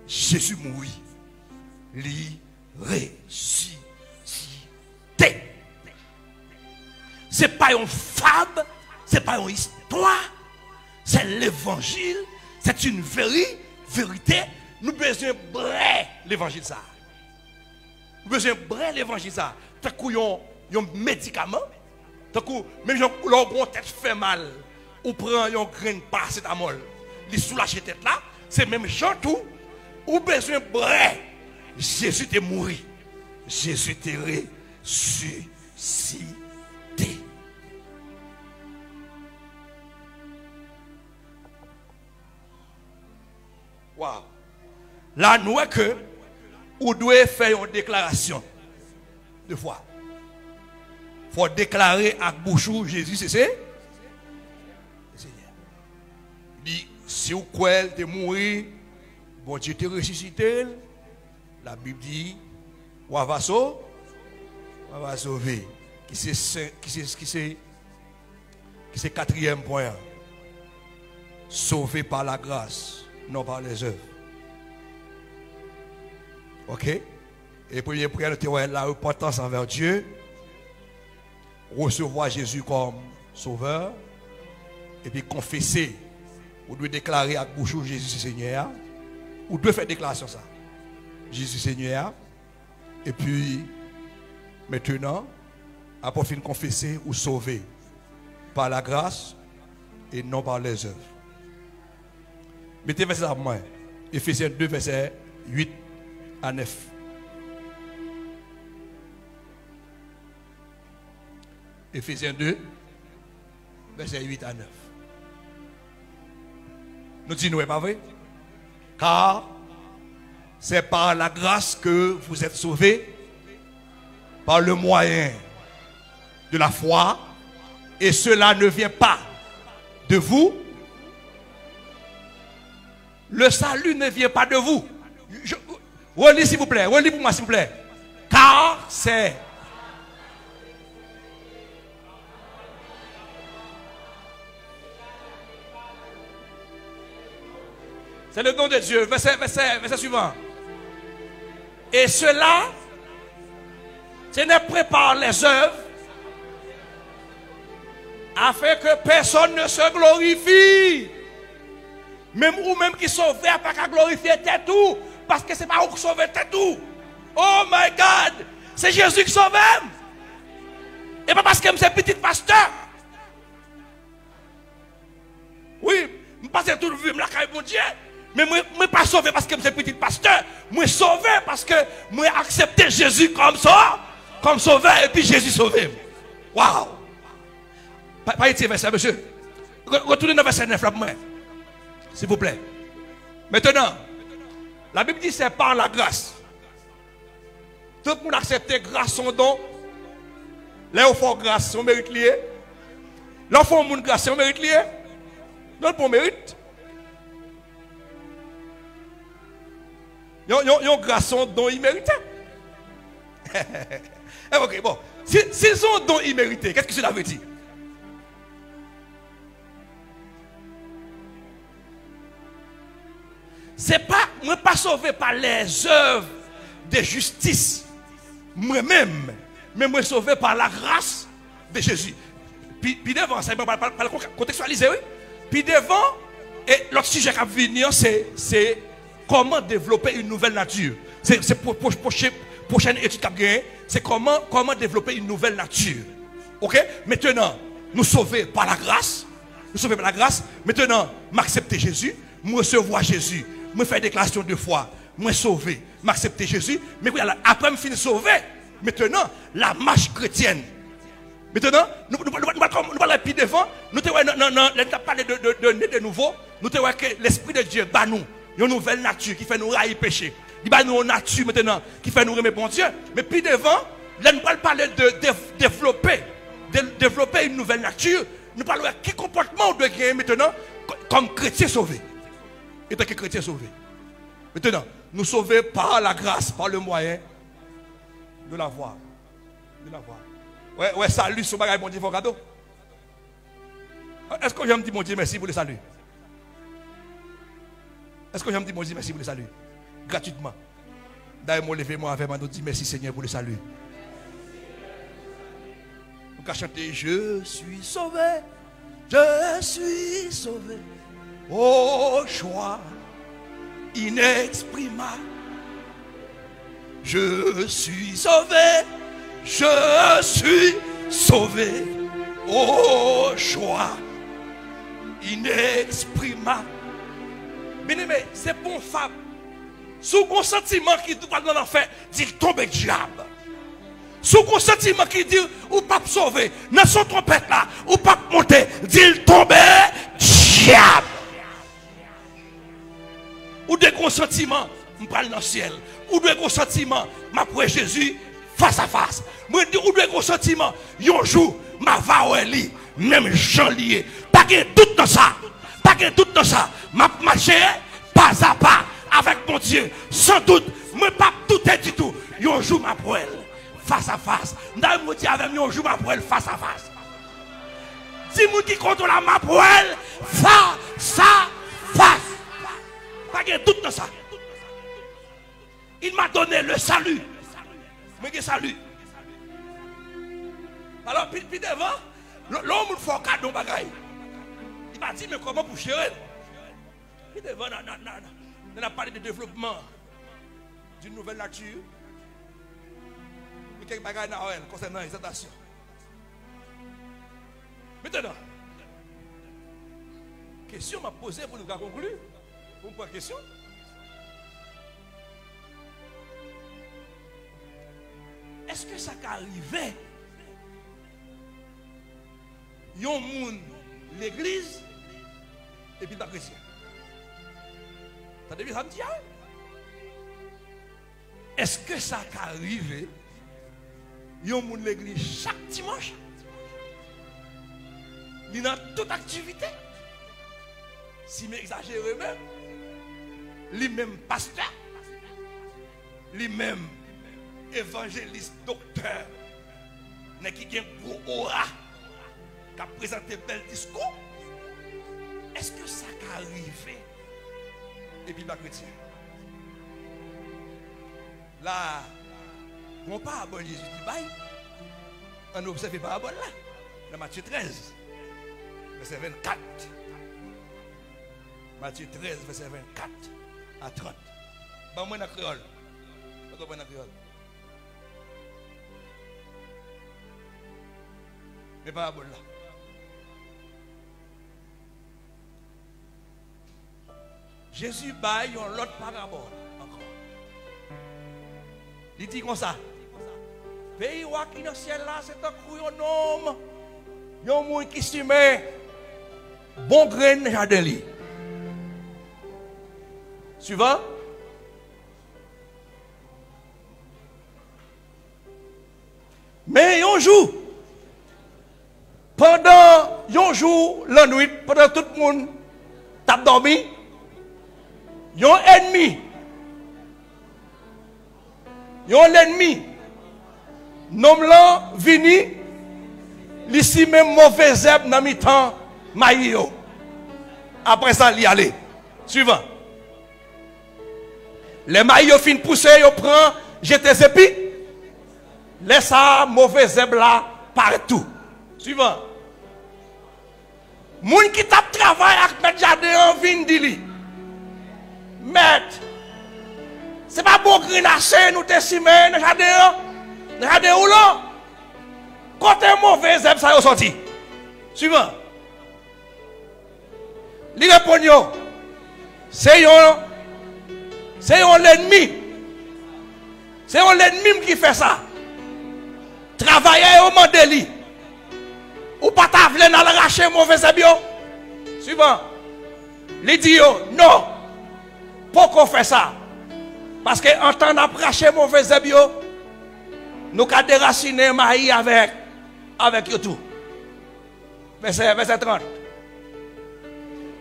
Jésus mourit. Li ressuscité. Ce n'est pas une fable, ce n'est pas une histoire, c'est l'évangile, c'est une vérité. Nous avons besoin de brûler l'évangile ça. Nous avons besoin de brûler l'évangile ça. Tant qu'il y a un médicament, tant que même si l'on tête fait mal, ou prend un grain de paracétamol, il soulage la tête là, c'est même genre tout, ou besoin de brûler. Jésus est mort. Jésus est ressuscité. Wow. Là, nous voyons que vous devez faire une déclaration de foi. Il faut déclarer à bouchou Jésus, c'est ça? Il dit, si vous croyez que vous êtes mort, bon Dieu te ressuscité. La Bible dit, on va sauver. Qui c'est quatrième point. Sauvé par la grâce, non par les œuvres. Ok? Et premier prière, la repentance envers Dieu. Recevoir Jésus comme sauveur. Et puis confesser. Vous devez déclarer à bouche Jésus Seigneur. Vous devez faire déclaration ça. Jésus Seigneur. Et puis, maintenant, après fin confesser ou sauver par la grâce et non par les œuvres. Mettez verset à moi. Éphésiens 2, verset 8 à 9. Éphésiens 2, verset 8 à 9. Nous disons, pas vrai? Car c'est par la grâce que vous êtes sauvés, par le moyen de la foi, et cela ne vient pas de vous. Le salut ne vient pas de vous. Relis s'il vous plaît, relis pour moi s'il vous plaît. Car c'est... C'est le don de Dieu. Verset suivant. Et cela, ce n'est pas par les œuvres, afin que personne ne se glorifie. Même ou même qui sauve, pas qu'à glorifier tout. Parce que ce n'est pas vous qui sauvez tout. Oh my God! C'est Jésus qui sauve. Et pas parce que je suis petit pasteur. Oui, je passe tout le vie, je suis mon Dieu. Mais moi, je ne suis pas sauvé parce que je suis petit pasteur. Moi, je suis sauvé parce que moi, j'ai accepté Jésus comme ça, comme sauveur, et puis Jésus sauvé. Waouh! Pas ici, verset, monsieur. Retournez dans verset 9 là pour moi. S'il vous plaît. Maintenant, la Bible dit c'est par la grâce. Tout le monde accepte grâce son don. Là, on fait grâce, on mérite lié. Là, on fait une grâce, on mérite lié. Non, pour mérite. Yon grâce son don il mérite. Ok, bon. S'ils ont un don immérité, qu'est-ce que cela veut dire? C'est pas, moi pas sauvé par les œuvres de justice, moi-même, mais moi sauvé par la grâce de Jésus. Puis devant, ça va pas contextualiser, oui. Puis devant, et l'autre sujet qui va venir, c'est comment développer une nouvelle nature. C'est pour prochaine étude qui va gagner, c'est comment développer une nouvelle nature. Ok? Maintenant, nous sauver par la grâce. Nous sauver par la grâce. Maintenant, m'accepter Jésus, me recevoir Jésus. Moi faire déclaration de foi, moi sauvé, m'accepter Jésus, mais après me finir sauvé, maintenant la marche chrétienne. Maintenant, nous parlons plus devant, nous avons parlé de nouveau, nous avons que l'Esprit de Dieu bat nous, une nouvelle nature qui fait nous railler péché. Il bat nous une nature maintenant qui fait nous aimer bon Dieu. Mais plus devant, là nous parlons de développer une nouvelle nature. Nous parlons de quel comportement on doit gagner maintenant comme chrétien sauvé. Et tant que chrétien sauvé. Maintenant, nous sauvés par la grâce, par le moyen de la voir. De la voir. Ouais, salut, ce bagage, mon Dieu, vos cadeaux. Est-ce que j'aime dire, mon Dieu, merci pour le salut? Est-ce que j'aime dire, mon Dieu, merci pour le salut? Gratuitement. D'ailleurs, moi, levez-moi avec moi, nous dit merci Seigneur pour le salut. Nous allons chanter, je suis sauvé, je suis sauvé. Oh, joie inexprimable. Je suis sauvé, je suis sauvé. Oh, joie inexprimable. Bien-aimé, c'est bon femme. Sous un sentiment qui doit dans l'enfer, dit tombe avec diable. Sous un sentiment qui dit ou pas sauver, dans son trompette là, ou pas monter, dit tombe diable. Ou des gros sentiments, je parle dans le ciel. Ou des gros sentiments, je prie Jésus face à face. Moi, ou des gros sentiments, un jour, je vais aller, même Jean lié. Pas que tout dans ça. Pas que tout dans ça. Je marche pas à pas avec mon Dieu. Sans doute, je ne pas tout est du tout. Un jour, je prie face à face. Je me dis avec moi, un jour, je prie face à face. Dis-moi qui compte la ma prie face à face. Pas de doute dans ça. Il m'a donné le salut. Mais quel salut? Alors, puis devant, l'homme me fait un cadeau bagaille. Il m'a dit, mais comment pour gérer? Puis devant, on a parlé de développement d'une nouvelle nature. Mais quelques bagailles concernant l'exaltation. Maintenant, question m'a posée pour nous conclure. Vous me posez une question? Est-ce que ça arrivé? Il y a un monde, l'église, et puis pas chrétien. Ça devient ça me dit? Est-ce que ça arrivé? Il y a un monde, l'église, chaque dimanche? Il y a toute activité. Si m'exagère même, lui-même pasteur, lui-même évangéliste, docteur, qui a un gros aura, qui a présenté un bel discours. Est-ce que ça a arrivé? Et puis, pas chrétien. Là, on pas à Jésus dit bye. On n'observe pas à là. Dans Matthieu 13, verset 24. Matthieu 13, verset 24 à 30. Bon, moi, dans le créole. Pas dans le créole. Mais pas à là. Jésus baille un autre parabole encore. Il dit comme ça. Pays qui dans le ciel là, c'est un cru un homme. Il y a un monde qui se met bon grain jardin li. Suivant. Mais un jour, pendant un jour, la nuit, pendant tout le monde tape dormi, il y a un ennemi. Il y a un ennemi nom là vini ici même mauvais zèbre dans mi temps maïo. Après ça il y aller. Suivant. Les maillots fin pousser, yo prend, jeter ses épis. Laisse ça mauvais zèbre là partout. Suivant. Moun qui tape travail avec mettre jardin vin dili. Mettre. C'est pas bon grinacher nous te simé dans jardin. Dans jardin ou là. Côté mauvais zèbre ça yo sorti. Suivant. Li répond yo. C'est l'ennemi. C'est l'ennemi qui fait ça. Travailler au mandeli. Ou pas ta vle dans l'arracher mauvais zèbre. Suivant. Il dit non. Pourquoi fait ça? Parce que en temps d'arracher mauvais zèbre, nous avons déraciner maïs avec tout. Verset 30.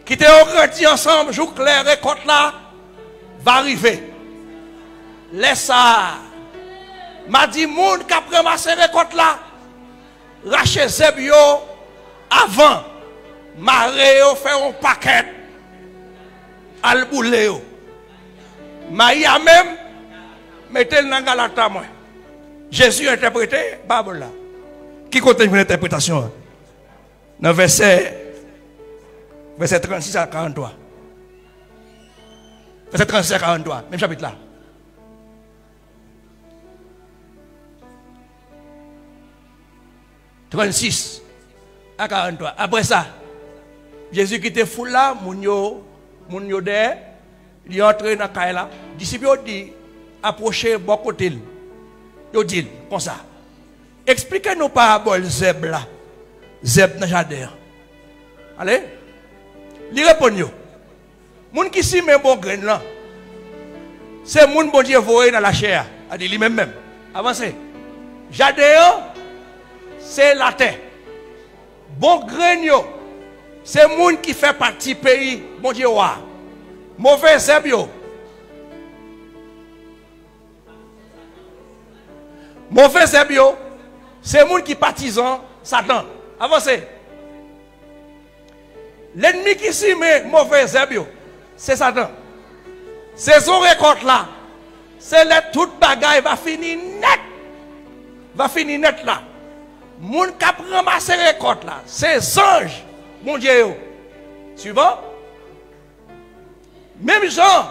Qui te ont grandi ensemble, jour clair, récolte là, va arriver. Laisse ça. M'a dit, moun qui a ramassé récolte là, rache zèbre avant, maré faire un paquet, al boule yo. Maïa même, mettez le dans Galata moi. Jésus interprété, Bible là. Qui continue l'interprétation? Dans verset 36 à 43. Verset 36 à 43, même chapitre là. « 36 à 43. Après ça, Jésus qui était fou là, moun yo der, il est entré dans la caille là. Disciples ont dit, approchez bon côté. Ils dit, comme ça. Expliquez-nous parabole zèbre là. Zèbre dans le jardin. Allez. Il répond yo. Moun qui si met bon grain là. C'est moun bon Dieu voyé dans la chair. A dit lui-même. Avancez. Jardin, c'est la terre. Bon grain, c'est moun qui fait partie du pays. Bon Dieu, wa. Mauvais zèbre. Mauvais zèbre, c'est moun qui partisan Satan. Avancez. L'ennemi qui s'y met mauvais zèbre, c'est Satan. C'est son récolte là. C'est là toute bagaille va finir net. Va finir net là. Moun qui a ramassé récolte là, c'est anges, mon Dieu. Suivant. Même gens,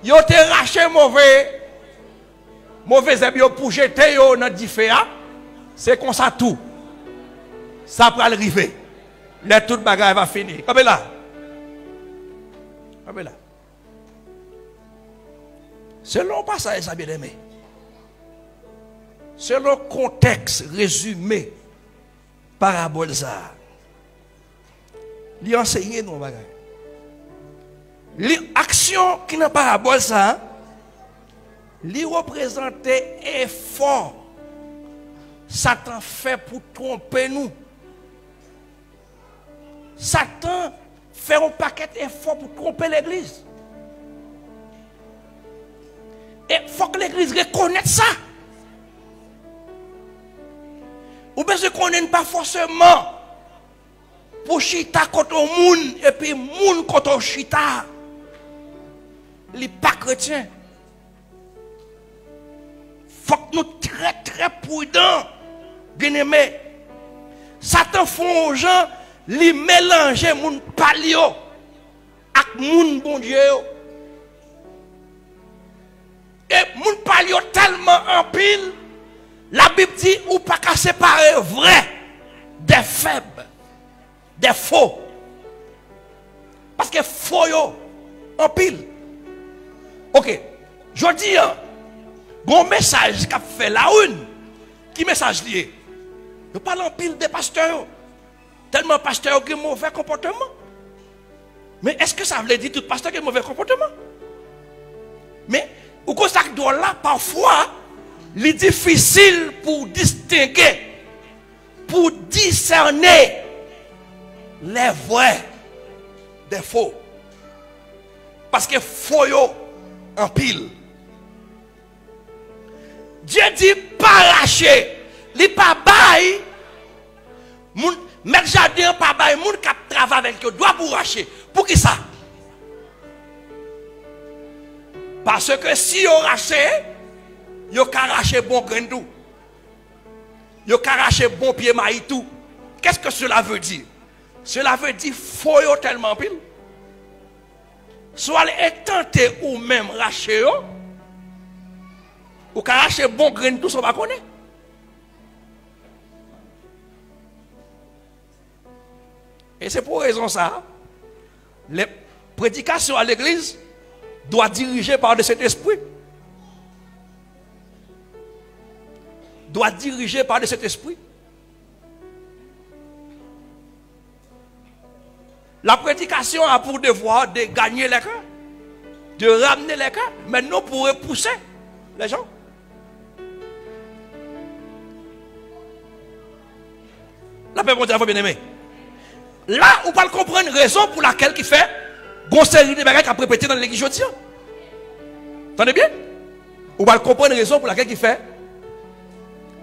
ils ont racheté mauvais zèbre pour jeter dans le différent. C'est comme ça tout. Ça va arriver. Là, toute bagaille va finir. Comme là. Comme là. Selon passage, ça bien aimé. Selon le contexte résumé, parabole ça. Il enseigne nos bagages. L'action qui n'a parabole ça, il représente effort. Satan fait pour tromper nous. Satan fait un paquet d'efforts pour tromper l'église. Et il faut que l'église reconnaisse ça. Ou bien je ne connais pas forcément pour chita contre le monde et puis le monde contre chita. Il n'est pas chrétien. Il faut que nous soyons très prudents, bien aimés. Satan fait aux gens li mélanger moun palio avec moun bon Dieu. Et moun palio tellement en pile, la Bible dit ou pas qu'à séparer vrai des faibles, des faux. Parce que faux yo en pile. OK. Je dis bon message qu'a fait la une. Qui message lié? Je parle en pile des pasteurs. Tellement pasteur qui a mauvais comportement. Mais est-ce que ça veut dire tout pasteur qui a mauvais comportement? Mais au cas où là, parfois, il est difficile pour distinguer, pour discerner les vrais des faux. Parce que faux yo en pile. Dieu dit pas arracher. Il pas bail. Mettre jardin pas bail. Moun qui travaille avec eux doit pour arracher. Pour qui ça? Parce que si on rache, on peut arracher bon grain tout. On peut arracher bon pied maïs tout. Qu'est-ce que cela veut dire? Cela veut dire faut tellement pile. Soit est tenté ou même racher ou arracher bon grain tout, ça va connaître. Et c'est pour raison ça, les prédications à l'église doivent diriger par de cet esprit. Doit diriger par de cet esprit. La prédication a pour devoir de gagner les cœurs, de ramener les cœurs, mais non pour repousser les gens. La paix mondiale, bien aimé. Là, on peut comprendre une raison pour laquelle il fait une série de bagages à répéter dans l'église aujourd'hui. Entendez bien? On va comprendre une raison pour laquelle il fait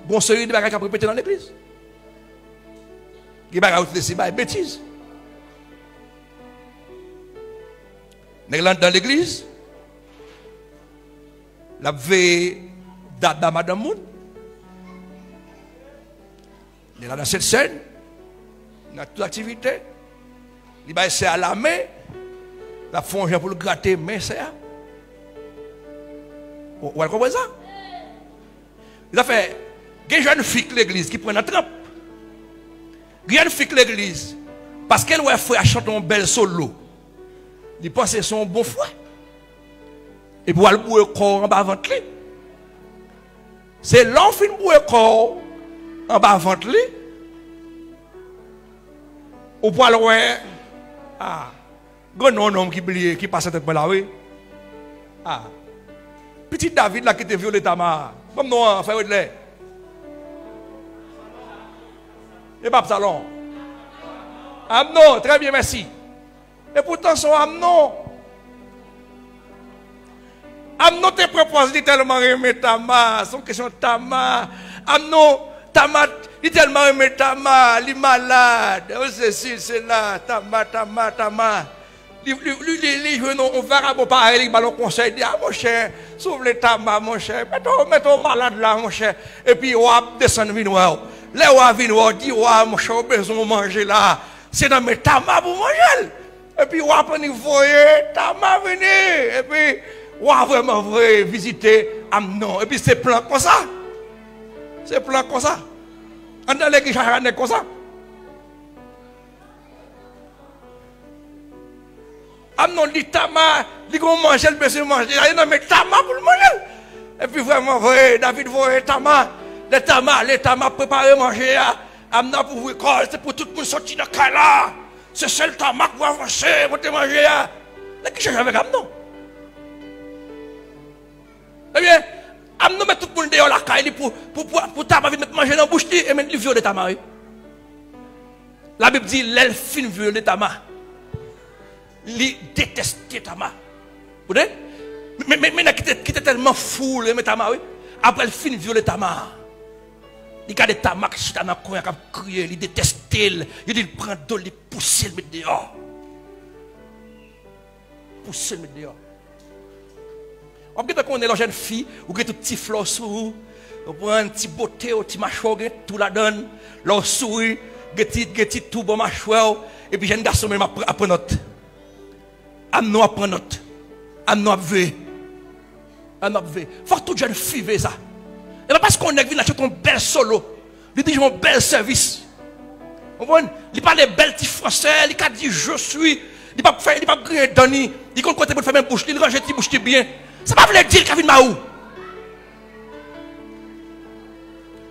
une série de bagages à répéter dans l'église. Il va rajouter des bêtises. Dans l'église, la veille d'Adam Madame Moun, il est là dans cette scène, il a toute l'activité, il va essayer à la main, la fonge pour le gratter, mais c'est ça. Vous comprenez ça? Il a fait, il y a une jeune fille de l'église qui prend la trappe. Il y a une fille de l'église, parce qu'elle a fait chanter un bel solo. Il pense que c'est un bon frère. Et pour aller boire le corps en bas ventre. C'est l'enfant qui boit le corps en bas ventre. Ou pour aller ah, grand homme qui passe à tête là, oui. Ah, petit David là qui était violé Tamar. Comme nous, on fait de l'air. Et pas salon. Ah non, très bien, merci. Et pourtant, son Amnon. Amnon te propose, il tellement aimé Tamar. Son question Tamar. Amnon, Tamar, il tellement aimé Tamar. Il est malade. C'est ceci, c'est là. Tamar. Lui, on verra bon pareil, il va le conseil. Il dit, ah mon cher, sauve le Tamar, mon cher. Mets-toi malade là, mon cher. Et puis, on va descendre vinoir. Là, on va venir, dit, mon cher, on a besoin de manger là. C'est dans mes Tamar pour manger. Et puis, on va voyer, Tamar venir. Et puis, on va vraiment visiter Amnon. Et puis, c'est plein comme ça. C'est plein comme ça. On a l'église comme ça. Amnon dit Tamar, il dit qu'on mange, il peut se manger. Il dit, mais Tamar pour le manger. Et puis, vraiment, David voyait Tamar. Les Tamar préparé manger. Amnon pour vous, c'est pour tout le monde sortir de la là. C'est seul Tamar pour avancer, pour te manger. Là, qui change avec Amnon? Eh bien, Amnon met tout le monde dehors la caille pour Tamar venir manger dans la bouche et mettre le viol de Tamar. La Bible dit, l'elfine viol de Tamar. Il déteste Tamar. Vous voyez? Mais qui était tellement fou, mais Tamar, oui. Après, le fin viol de Tamar. Il garde Tamar qui est dans le coin, qui a crié, il déteste. Il dit, il prend d'eau, il pousse, il met dehors. Pousse, il met dehors. On peut qu'on est la jeune fille, ou que tout petit flot sous, on prend un petit beauté, un petit mâchoire, tout la donne, l'on sourit, petit tout bon mâchoire, et puis jeune garçon même apprend note. Amnon apprend note. Amnon veut. Amnon veut. Faut que toute jeune fille veut ça. Et pas parce qu'on est venu acheter un bel solo, il dit un bel service. Il parle de bel petit français, il dit je suis, il pas faire, il pas griller Dani, il compte côté pour faire même bouche, il range petit bouche bien. Ça pas veut dire qu'il vient Maou.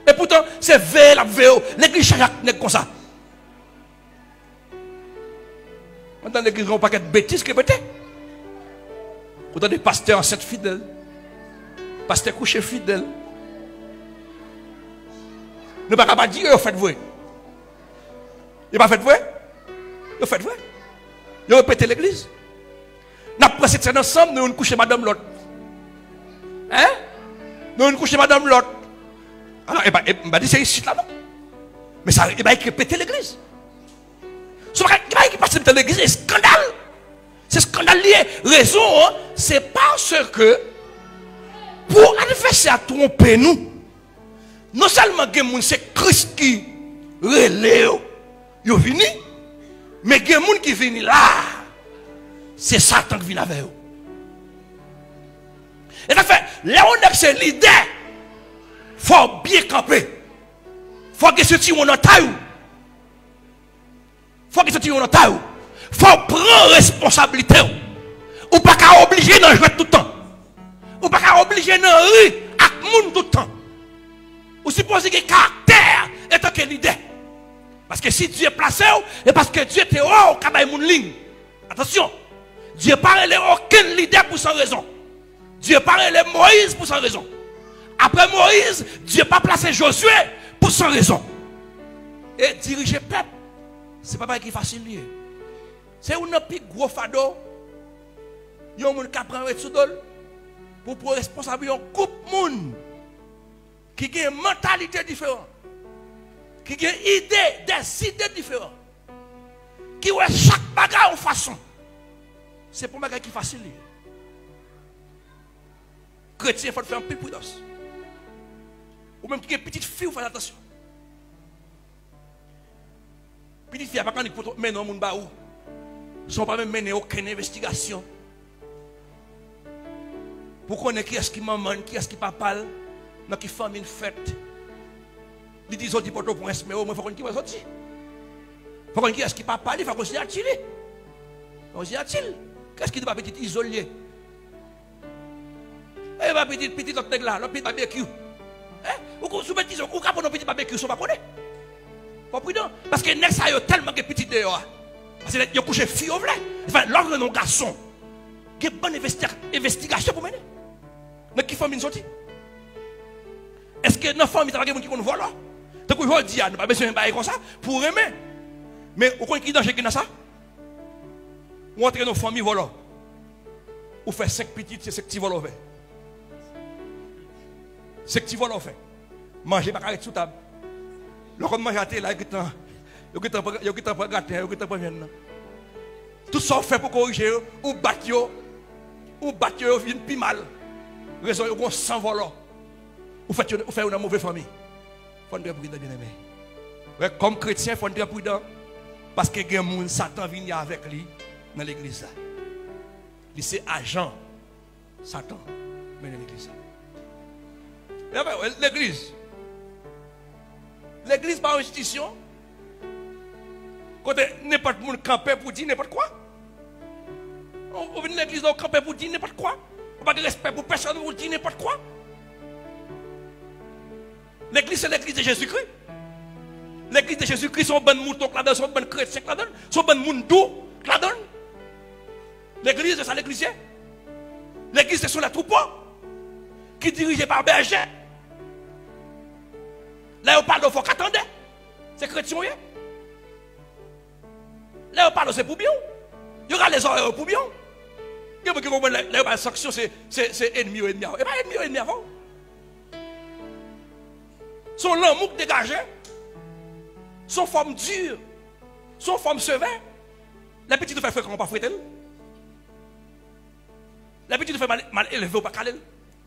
Et pourtant c'est vrai la véo, l'église chaque n'est comme ça. Dans l'église on a un paquet de bêtises qui peut-être. Pourtant des pasteurs enceintes fidèles, pasteurs couchés fidèles. Ne pas pas dire vous faites vrai. Il pas fait vrai. Vous faites vrai. Vous répétez l'église. Nous prenons cette scène ensemble, nous couchons madame l'autre. Hein? nous coucher madame l'autre. Alors, il m'a dit c'est ici là, non? Mais ça, il m'a écrit péter l'église. Ce qui passe dans l'église, c'est scandale. C'est scandale lié. Raison, hein, c'est parce que pour l'adversaire à tromper nous, non seulement c'est Christ qui relève, il est venu, mais il y a des gens qui viennent là, c'est Satan qui vient avec eux. Et en fait, là on est c'est l'idée, il faut bien camper. Il faut que ce soit en taille. Il faut que ce soit en taille. Il faut prendre responsabilité. Ou pas qu'à obliger de jouer tout le temps. Ou pas qu'à obliger de rire avec le monde tout le temps. Ou supposez que le caractère est en quelle idée. Parce que si Dieu est placé, et parce que Dieu était haut, il y a une ligne. Attention. Dieu n'a pas aucun leader pour sans raison. Dieu n'a pas Moïse pour sans raison. Après Moïse, Dieu n'a pas placé Josué pour sans raison. Et diriger le peuple, ce n'est pas qui est facile. C'est un plus gros fado. Il y a un monde qui prend un pour responsable un couple monde qui a une mentalité différente, qui a des idées différentes, qui a chaque bagarre en façon. C'est pour bagarre qui est facile. Chrétien, il faut faire un peu de prudence. Ou même qui est petite fille, il faut faire attention. Petite fille, il n'y a pas de mener au monde baou. Ils ne sont pas même mener aucune investigation. Pour connaître qui est-ce qui maman, qui est-ce qui papa, dans qui famille fête. Ils disent aux pour Port-au-Prince, mais au moins il faut qu'on qui va sortir. Il faut qu'on qui est-ce qui papa, il faut qu'on s'y attire. On s'y attire. Qu'est-ce qui doit petit isolé? Eh va petit l'autre nègre là, l'autre petit barbecue. Ou sous petit ou capon petit barbecue, ça va connaître. Pas prudent parce que nègre ça yo tellement que petit dehors. Parce que yo couché fille au vrai. Enfin l'ordre non garçon. Qui bonne investigation pour mener. Mais qui famille sorti? Est-ce que dans la famille, il y a quelqu'un qui connaît voler? Donc, je dis, nous pas besoin de faire comme ça pour aimer. Mais, vous connaissez qui danger qui dans ça? Ou entrer dans la famille volant. Ou faire 5 petites, c'est ce que tu voles. 5 petits vols fait. Manger pas carré sous table. Lorsqu'on mange à télé, là, il y a pas gâté, il y a pas viande. Tout ça fait pour corriger, ou battre, ou vient plus mal. Raison, il y a 100 volants. Ou faites une mauvaise famille. Il faut être prudent, bien aimé. Comme chrétien, il faut être prudent. Parce que Satan vient avec lui dans l'église. C'est agent. Satan vient dans l'église. L'église. L'église par institution. Quand n'importe qui campe pour dire n'importe quoi. On vient de l'église, on campe pour dire n'importe quoi. On n'a pas de respect pour personne pour dire n'importe quoi. L'église, c'est l'église de Jésus-Christ. L'église de Jésus-Christ, sont bonnes moutons, sont bonnes chrétiens, sont bonnes moutons, l'église, c'est ça l'église. L'église, c'est sur la troupeau qui est dirigée par berger. Là, on parle de faut qu'attendre. C'est chrétien. Là, on parle de c'est pour bien. Il y aura les horaires pour bien. Il y a qui comprennent la sanction, c'est ennemi ou ennemi. Et pas ennemi ou ennemi avant. Son l'amour dégagé, son forme dure, son forme sévère. La petite fait comment pas fouetter. La petite fait mal élevé ou pas caler.